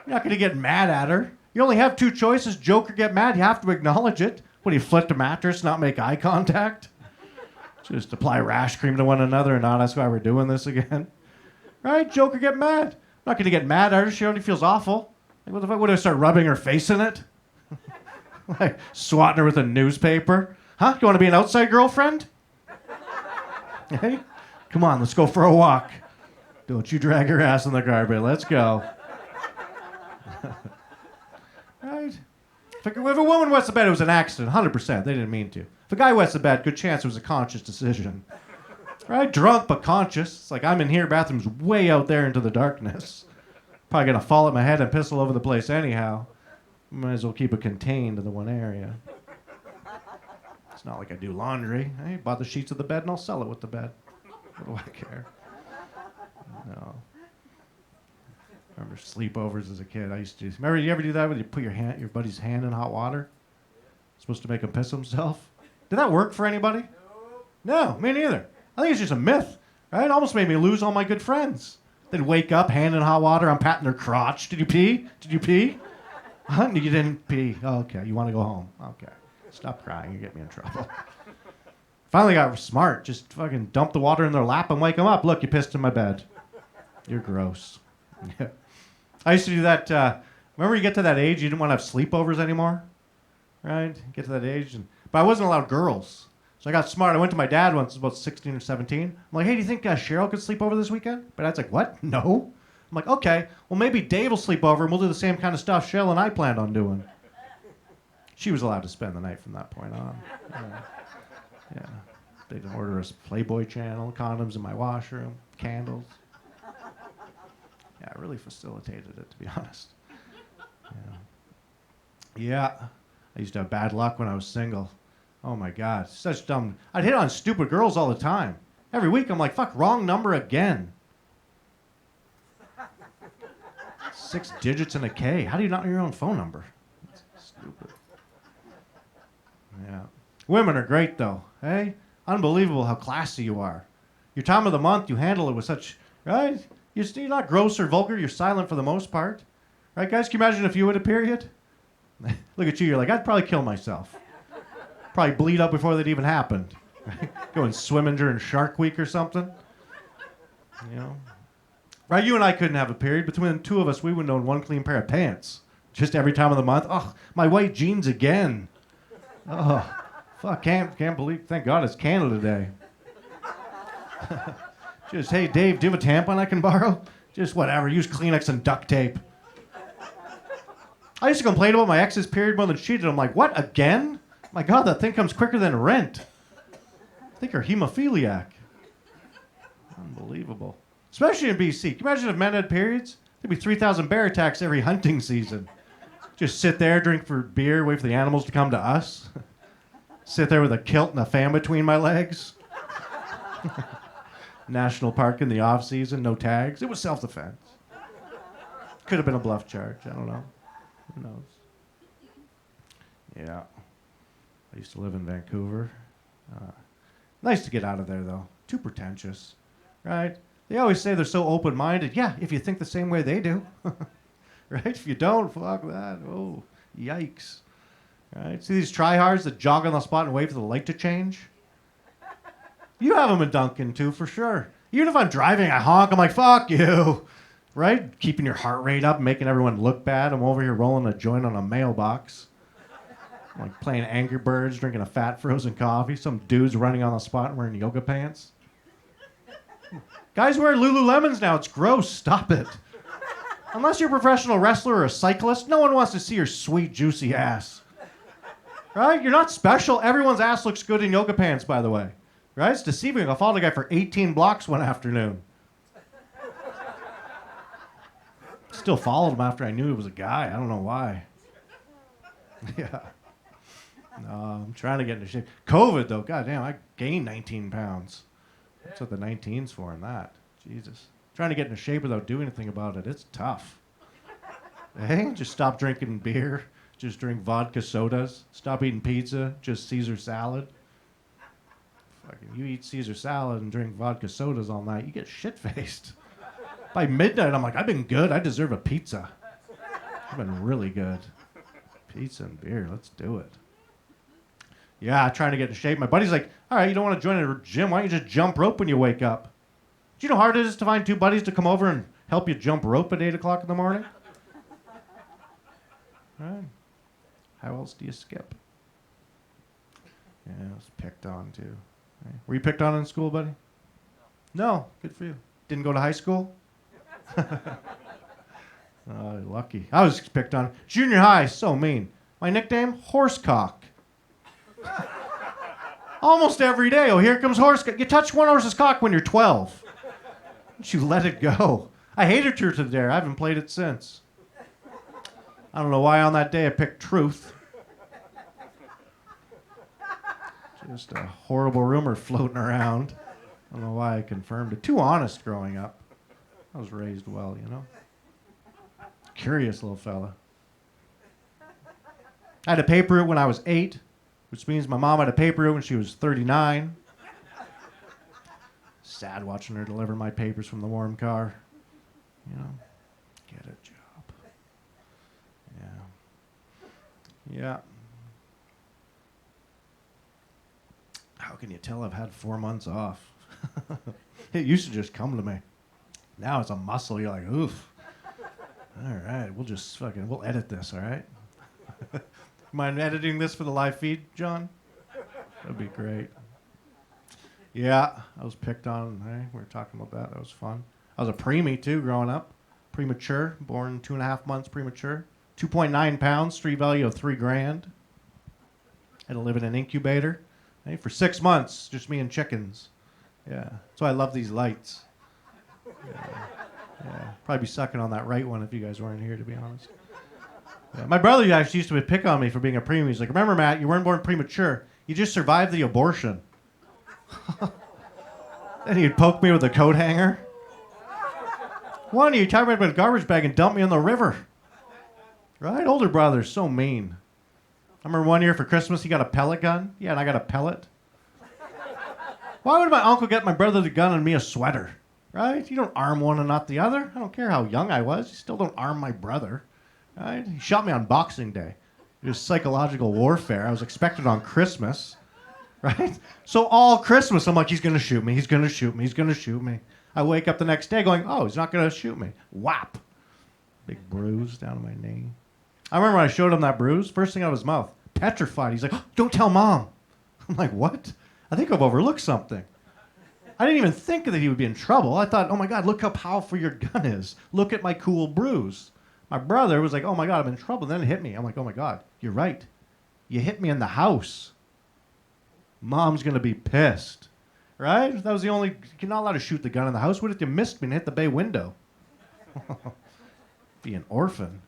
You're not going to get mad at her. You only have 2 choices, joke or get mad. You have to acknowledge it. What, do you flip the mattress, not make eye contact? Just apply rash cream to one another and not ask why we're doing this again. Right? Joke or get mad. I'm not going to get mad at her. She already feels awful. Like, what the fuck? Would I start rubbing her face in it? Like, swatting her with a newspaper? Huh? You want to be an outside girlfriend? Hey? Come on, let's go for a walk. Don't you drag your ass in the carpet. Let's go. Right? If a woman wets the bed, it was an accident, 100%. They didn't mean to. If a guy wets the bed, good chance it was a conscious decision. Right? Drunk, but conscious. It's like, I'm in here, bathroom's way out there into the darkness. Probably gonna fall at my head and piss all over the place anyhow. Might as well keep it contained in the one area. It's not like I do laundry. I bought the sheets of the bed and I'll sell it with the bed. What do I care? No. Remember sleepovers as a kid. I used to. Remember, you ever do that when you put your buddy's hand in hot water? Supposed to make him piss himself? Did that work for anybody? No, me neither. I think it's just a myth. Right? It almost made me lose all my good friends. They'd wake up, hand in hot water. I'm patting their crotch. Did you pee? Did you pee? Huh? You didn't pee. Oh, okay. You want to go home? Okay. Stop crying. You get me in trouble. Finally got smart. Just fucking dump the water in their lap and wake them up. Look, you pissed in my bed. You're gross. Yeah. I used to do that. Remember you get to that age, you didn't want to have sleepovers anymore? Right? Get to that age. But I wasn't allowed girls. So I got smart. I went to my dad once, about 16 or 17. I'm like, hey, do you think Cheryl could sleep over this weekend? My dad's like, what? No. I'm like, okay, well, maybe Dave will sleep over and we'll do the same kind of stuff Cheryl and I planned on doing. She was allowed to spend the night from that point on. Yeah. They'd order us Playboy channel, condoms in my washroom, candles. Yeah, it really facilitated it, to be honest. Yeah. I used to have bad luck when I was single. Oh my God, such dumb. I'd hit on stupid girls all the time. Every week I'm like, fuck, wrong number again. 6 digits and a K. How do you not know your own phone number? That's stupid. Yeah. Women are great, though. Hey? Unbelievable how classy you are. Your time of the month, you handle it with such, right? You're not gross or vulgar. You're silent for the most part. Right, guys? Can you imagine if you had a period? Look at you. You're like, I'd probably kill myself. Probably bleed out before that even happened. Going swimming during Shark Week or something. You know? Right, you and I couldn't have a period. Between the two of us, we wouldn't own one clean pair of pants. Just every time of the month. Oh, my white jeans again. Oh, fuck, can't believe. Thank God it's Canada Day. Just, hey, Dave, do you have a tampon I can borrow? Just whatever. Use Kleenex and duct tape. I used to complain about my ex's period more than she did. I'm like, what, again? My God, that thing comes quicker than rent. I think you're hemophiliac. Unbelievable. Especially in BC. Can you imagine if men had periods? There'd be 3,000 bear attacks every hunting season. Just sit there, drink for beer, wait for the animals to come to us. Sit there with a kilt and a fan between my legs. National park in the off season, no tags. It was self-defense. Could have been a bluff charge. I don't know. Who knows? Yeah. I used to live in Vancouver. Nice to get out of there, though. Too pretentious, right? They always say they're so open-minded. Yeah, if you think the same way they do. Right? If you don't, fuck that. Oh, yikes. Right? See these tryhards that jog on the spot and wait for the light to change? You have them in Duncan, too, for sure. Even if I'm driving, I honk. I'm like, fuck you. Right? Keeping your heart rate up, making everyone look bad. I'm over here rolling a joint on a mailbox. I'm like playing Angry Birds, drinking a fat frozen coffee. Some dude's running on the spot and wearing yoga pants. Guys wear Lululemons now. It's gross. Stop it. Unless you're a professional wrestler or a cyclist, no one wants to see your sweet, juicy ass. Right? You're not special. Everyone's ass looks good in yoga pants, by the way. Right? It's deceiving. I followed a guy for 18 blocks one afternoon. Still followed him after I knew he was a guy. I don't know why. Yeah. No, I'm trying to get into shape. COVID, though, goddamn, I gained 19 pounds. That's what the 19's for in that. Jesus. Trying to get into shape without doing anything about it, it's tough. Hey, just stop drinking beer. Just drink vodka sodas. Stop eating pizza. Just Caesar salad. Fucking, you eat Caesar salad and drink vodka sodas all night, you get shit-faced. By midnight, I'm like, I've been good. I deserve a pizza. I've been really good. Pizza and beer, let's do it. Yeah, trying to get in shape. My buddy's like, all right, you don't want to join a gym. Why don't you just jump rope when you wake up? Do you know how hard it is to find two buddies to come over and help you jump rope at 8 o'clock in the morning? All right. How else do you skip? Yeah, I was picked on, too. Right. Were you picked on in school, buddy? No. Good for you. Didn't go to high school? Oh, lucky. I was picked on. Junior high, so mean. My nickname, Horsecock. Almost every day. Oh, here comes Horsecock. You touch one horse's cock when you're 12. You let it go. I hated Truth or Dare. I haven't played it since. I don't know why on that day I picked Truth. Just a horrible rumor floating around. I don't know why I confirmed it. Too honest growing up. I was raised well, you know. Curious little fella. I had a paper route when I was 8, which means my mom had a paper route when she was 39. Sad watching her deliver my papers from the warm car. You know, get a job. Yeah. Yeah. How can you tell I've had 4 months off? It used to just come to me. Now it's a muscle. You're like, oof. All right, we'll edit this, all right? Mind editing this for the live feed, John? That'd be great. Yeah, I was picked on. Hey, we were talking about that. That was fun. I was a preemie, too, growing up. Premature, born 2.5 months premature. 2.9 pounds, street value of $3,000. Had to live in an incubator. Hey, for 6 months, just me and chickens. Yeah, that's why I love these lights. Yeah, probably be sucking on that right one if you guys weren't here, to be honest. Yeah, my brother actually used to pick on me for being a preemie. He's like, remember, Matt, you weren't born premature. You just survived the abortion. Then he'd poke me with a coat hanger. Why don't you tie me up in a garbage bag and dump me in the river? Right? Older brother's so mean. I remember one year for Christmas, he got a pellet gun. Yeah, and I got a pellet. Why would my uncle get my brother the gun and me a sweater? Right? You don't arm one and not the other. I don't care how young I was. You still don't arm my brother. Right? He shot me on Boxing Day. It was psychological warfare. I was expected on Christmas. Right? So all Christmas, I'm like, he's going to shoot me. He's going to shoot me. He's going to shoot me. I wake up the next day going, oh, he's not going to shoot me. Whap. Big bruise down my knee. I remember when I showed him that bruise, first thing out of his mouth, petrified. He's like, oh, don't tell Mom. I'm like, what? I think I've overlooked something. I didn't even think that he would be in trouble. I thought, oh my God, look how powerful your gun is. Look at my cool bruise. My brother was like, oh my God, I'm in trouble. Then it hit me. I'm like, oh my God, you're right. You hit me in the house. Mom's going to be pissed. Right? That was the only, you're not allowed to shoot the gun in the house. What if you missed me and hit the bay window? Be an orphan.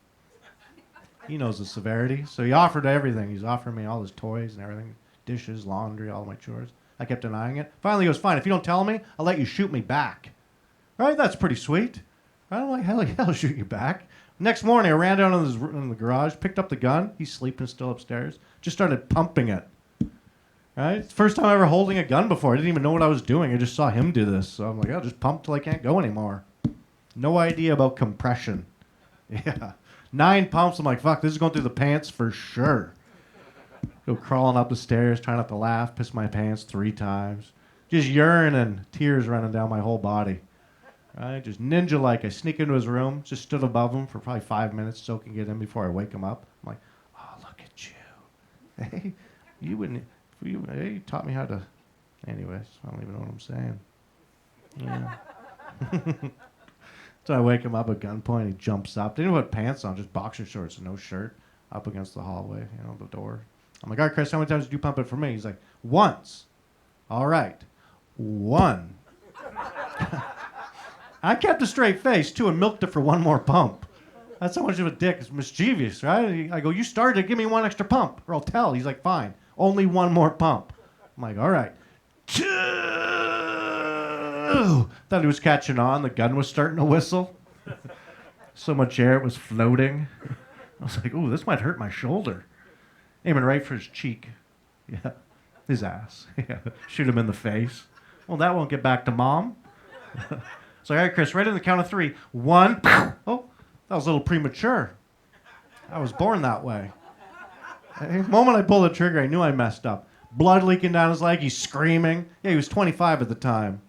He knows the severity. So he offered everything. He's offering me all his toys and everything. Dishes, laundry, all my chores. I kept denying it. Finally, he goes, fine, if you don't tell me, I'll let you shoot me back. Right? That's pretty sweet. Right? I'm like, hell yeah, I'll shoot you back. Next morning, I ran down in the garage, picked up the gun. He's sleeping still upstairs. Just started pumping it. Right? It's the first time ever holding a gun before. I didn't even know what I was doing. I just saw him do this. So I'm like, I'll just pump till I can't go anymore. No idea about compression. Yeah. 9 pumps. I'm like, fuck, this is going through the pants for sure. Go crawling up the stairs, trying not to laugh, piss my pants 3 times. Just urine and tears running down my whole body. Right? Just ninja-like. I sneak into his room, just stood above him for probably 5 minutes, soaking it in before I wake him up. I'm like, oh, look at you. Hey, you taught me how to... Anyways, I don't even know what I'm saying. Yeah. So I wake him up at gunpoint. He jumps up. Didn't even put pants on, just boxer shorts and no shirt. Up against the hallway, the door. I'm like, all right, Chris, how many times did you pump it for me? He's like, once. All right. 1. I kept a straight face, too, and milked it for 1 more pump. That's how much of a dick. It's mischievous, right? I go, you started, give me 1 extra pump, or I'll tell. He's like, fine. Only 1 more pump. I'm like, all right. 2. Thought he was catching on. The gun was starting to whistle. So much air, it was floating. I was like, ooh, this might hurt my shoulder. Aiming right for his cheek. Yeah. His ass. Yeah. Shoot him in the face. Well, that won't get back to Mom. So, all right, Chris, right in the count of 3. 1. Oh, that was a little premature. I was born that way. The moment I pulled the trigger, I knew I messed up. Blood leaking down his leg. He's screaming. Yeah, he was 25 at the time.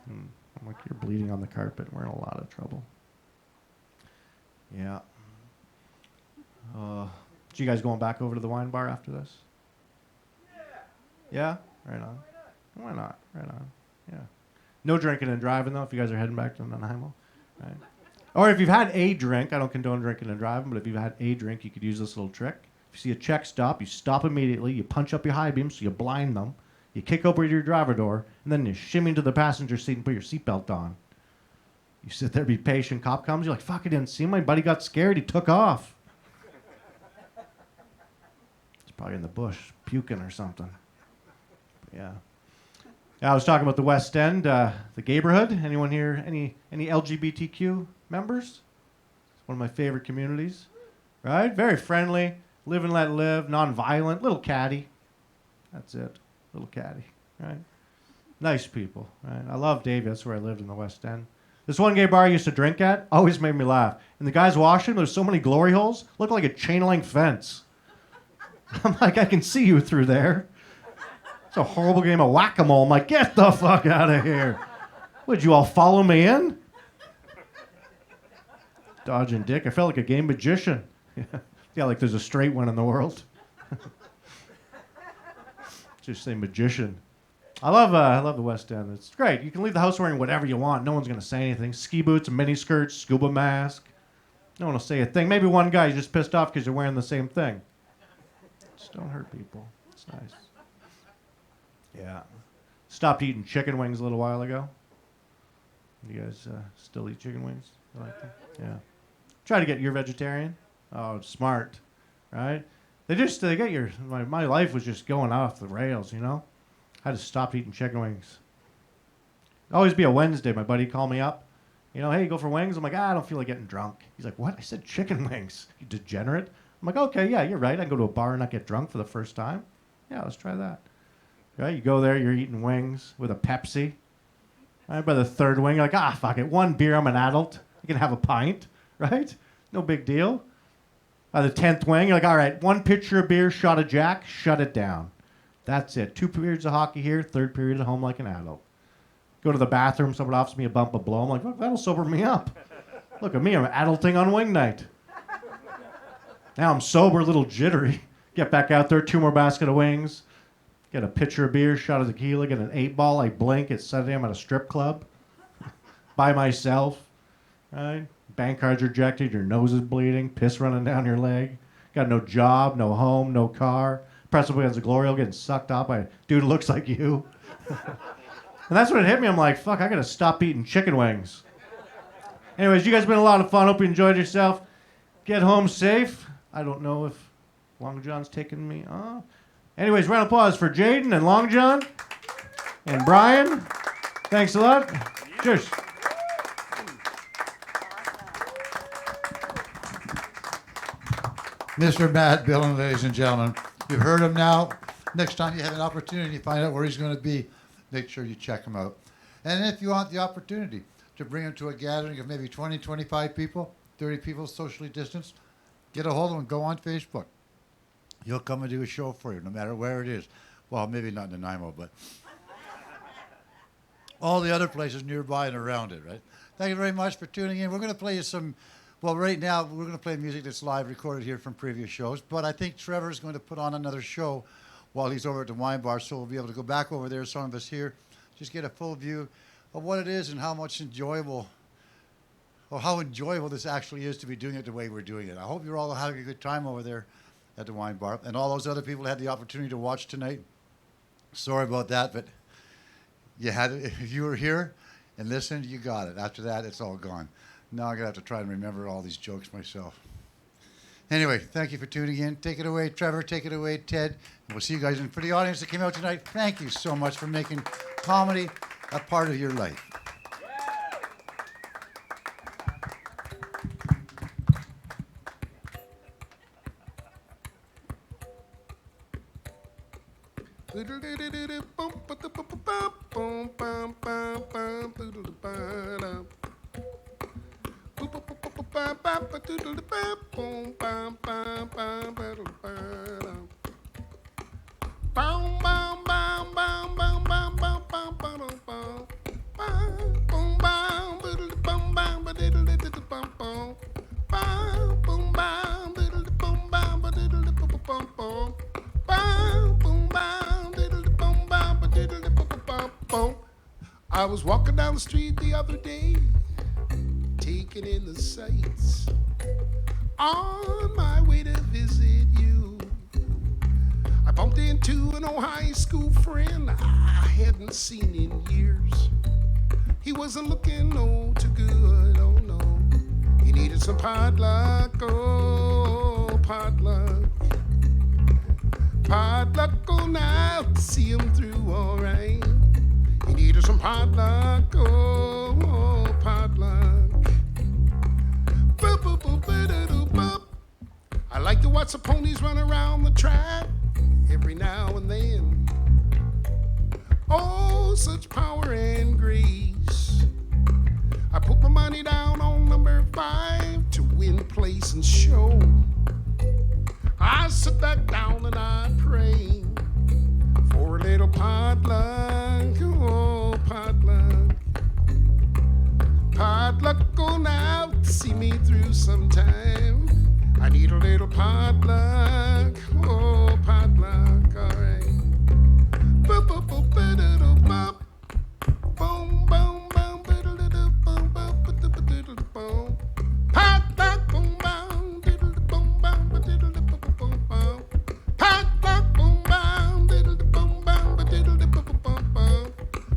I'm like, you're bleeding on the carpet. We're in a lot of trouble. Yeah. You guys going back over to the wine bar after this? Yeah? Right on. Why not? Right on. Yeah. No drinking and driving, though, if you guys are heading back to Nanaimo. Right? Or if you've had a drink, I don't condone drinking and driving, but if you've had a drink, you could use this little trick. If you see a check stop, you stop immediately, you punch up your high beam so you blind them, you kick over your driver door, and then you shimmy into the passenger seat and put your seatbelt on. You sit there, be patient, cop comes, you're like, fuck, I didn't see him, my buddy got scared, he took off. He's probably in the bush, puking or something. But yeah. I was talking about the West End, the neighborhood. Anyone here, any LGBTQ members? It's one of my favorite communities, right? Very friendly, live and let live, non-violent, little catty. That's it, little catty, right? Nice people, right? I love Davie, that's where I lived in the West End. This one gay bar I used to drink at always made me laugh. And the guy's washroom, there's so many glory holes, looked like a chain link fence. I'm like, I can see you through there. It's a horrible game of whack-a-mole. I'm like, get the fuck out of here. Would you all follow me in? Dodging dick. I felt like a gay magician. Yeah, like there's a straight one in the world. Just say magician. I love the West End. It's great. You can leave the house wearing whatever you want. No one's going to say anything. Ski boots, a mini skirt, scuba mask. No one will say a thing. Maybe one guy's just pissed off because you're wearing the same thing. Just don't hurt people. It's nice. Yeah. Stopped eating chicken wings a little while ago. You guys still eat chicken wings? You like them? Yeah. Try to get, you're vegetarian? Oh, it's smart. Right? They get your, my life was just going off the rails, you know? I just stopped eating chicken wings. Always be a Wednesday. My buddy called me up. You know, hey, you go for wings? I'm like, I don't feel like getting drunk. He's like, what? I said chicken wings. You degenerate. I'm like, okay, yeah, you're right. I can go to a bar and not get drunk for the first time. Yeah, let's try that. Right? You go there, you're eating wings with a Pepsi. Right? By the third wing, you're like, fuck it. One beer, I'm an adult. I can have a pint, right? No big deal. By the 10th wing, you're like, all right, one pitcher of beer, shot of Jack, shut it down. That's it. 2 periods of hockey here, third period at home like an adult. Go to the bathroom, someone offers me a bump of blow. I'm like, that'll sober me up. Look at me, I'm adulting on wing night. Now I'm sober, a little jittery. Get back out there, 2 more basket of wings. Get a pitcher of beer, shot of tequila, get an 8-ball. I blink, it's Saturday, I'm at a strip club. By myself, right? Bank card's rejected, your nose is bleeding, piss running down your leg. Got no job, no home, no car. Press up against the glory hole, getting sucked up by a dude who looks like you. And that's when it hit me. I'm like, fuck, I gotta stop eating chicken wings. Anyways, you guys have been a lot of fun. Hope you enjoyed yourself. Get home safe. I don't know if Long John's taking me. Anyways, round of applause for Jaden and Long John and Brian. Thanks a lot. Cheers. Mr. Matt Billon, ladies and gentlemen. You've heard him now. Next time you have an opportunity to find out where he's going to be, make sure you check him out. And if you want the opportunity to bring him to a gathering of maybe 20, 25 people, 30 people socially distanced, get a hold of him, go on Facebook. He'll come and do a show for you, no matter where it is. Well, maybe not in Nanaimo, but all the other places nearby and around it, right? Thank you very much for tuning in. We're going to play you some, well, right now, we're going to play music that's live recorded here from previous shows, but I think Trevor's going to put on another show while he's over at the wine bar, so we'll be able to go back over there, some of us here, just get a full view of what it is and how enjoyable this actually is to be doing it the way we're doing it. I hope you're all having a good time over there at the wine bar. And all those other people had the opportunity to watch tonight. Sorry about that, but you had it. If you were here and listened, you got it. After that, it's all gone. Now I'm going to have to try and remember all these jokes myself. Anyway, thank you for tuning in. Take it away, Trevor. Take it away, Ted. And we'll see you guys. And for the audience that came out tonight, thank you so much for making comedy a part of your life. I was walking down the street the other day, taking in the sights, on my way to visit you. I bumped into an old high school friend I hadn't seen in years. He wasn't looking too good, oh no. He needed some potluck, oh potluck. Potluck, oh now to see him through alright. He needed some potluck, oh potluck. I like to watch the ponies run around the track every now and then. Oh, such power and grace. I put my money down on number 5 to win, place, and show. I sit back down and I pray for a little potluck, oh potluck. Potluck going out to see me through sometime. I need a little potluck, oh potluck, alright. Boom, boom, boom, ba-da-da-bop. Boom, boom, boom, ba-da-da-da-bum, ba-da-da-da-da-bum. Potluck, boom, boom, diddle-da-bum, bum, ba-diddle-da-bum-bum-bum. Potluck, boom, boom, diddle-da-bum, bum, ba-diddle-da-bum-bum-bum.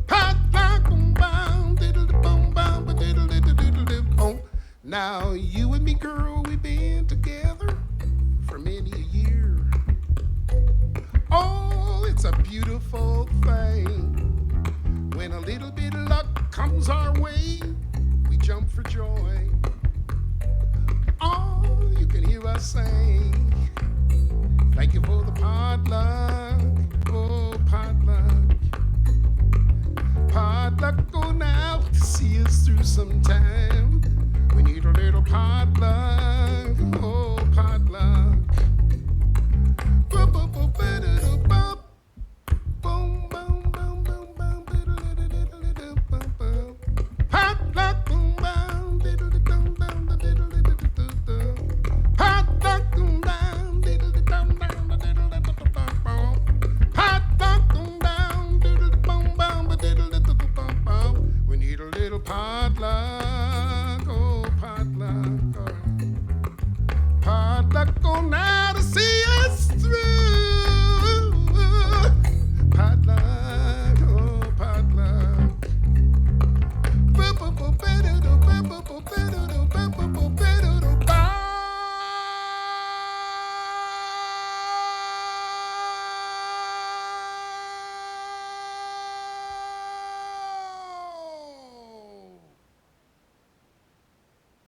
Potluck, boom, boom, diddle-da-bum, bum, ba-diddle-da-da-da-da-bum. Now you and me, girl, we've been together for many a year. Oh, it's a beautiful thing. When a little bit of luck comes our way, we jump for joy. Oh, you can hear say thank you for the potluck. Oh, potluck. Potluck, go now to see us through some time. We need a little potluck.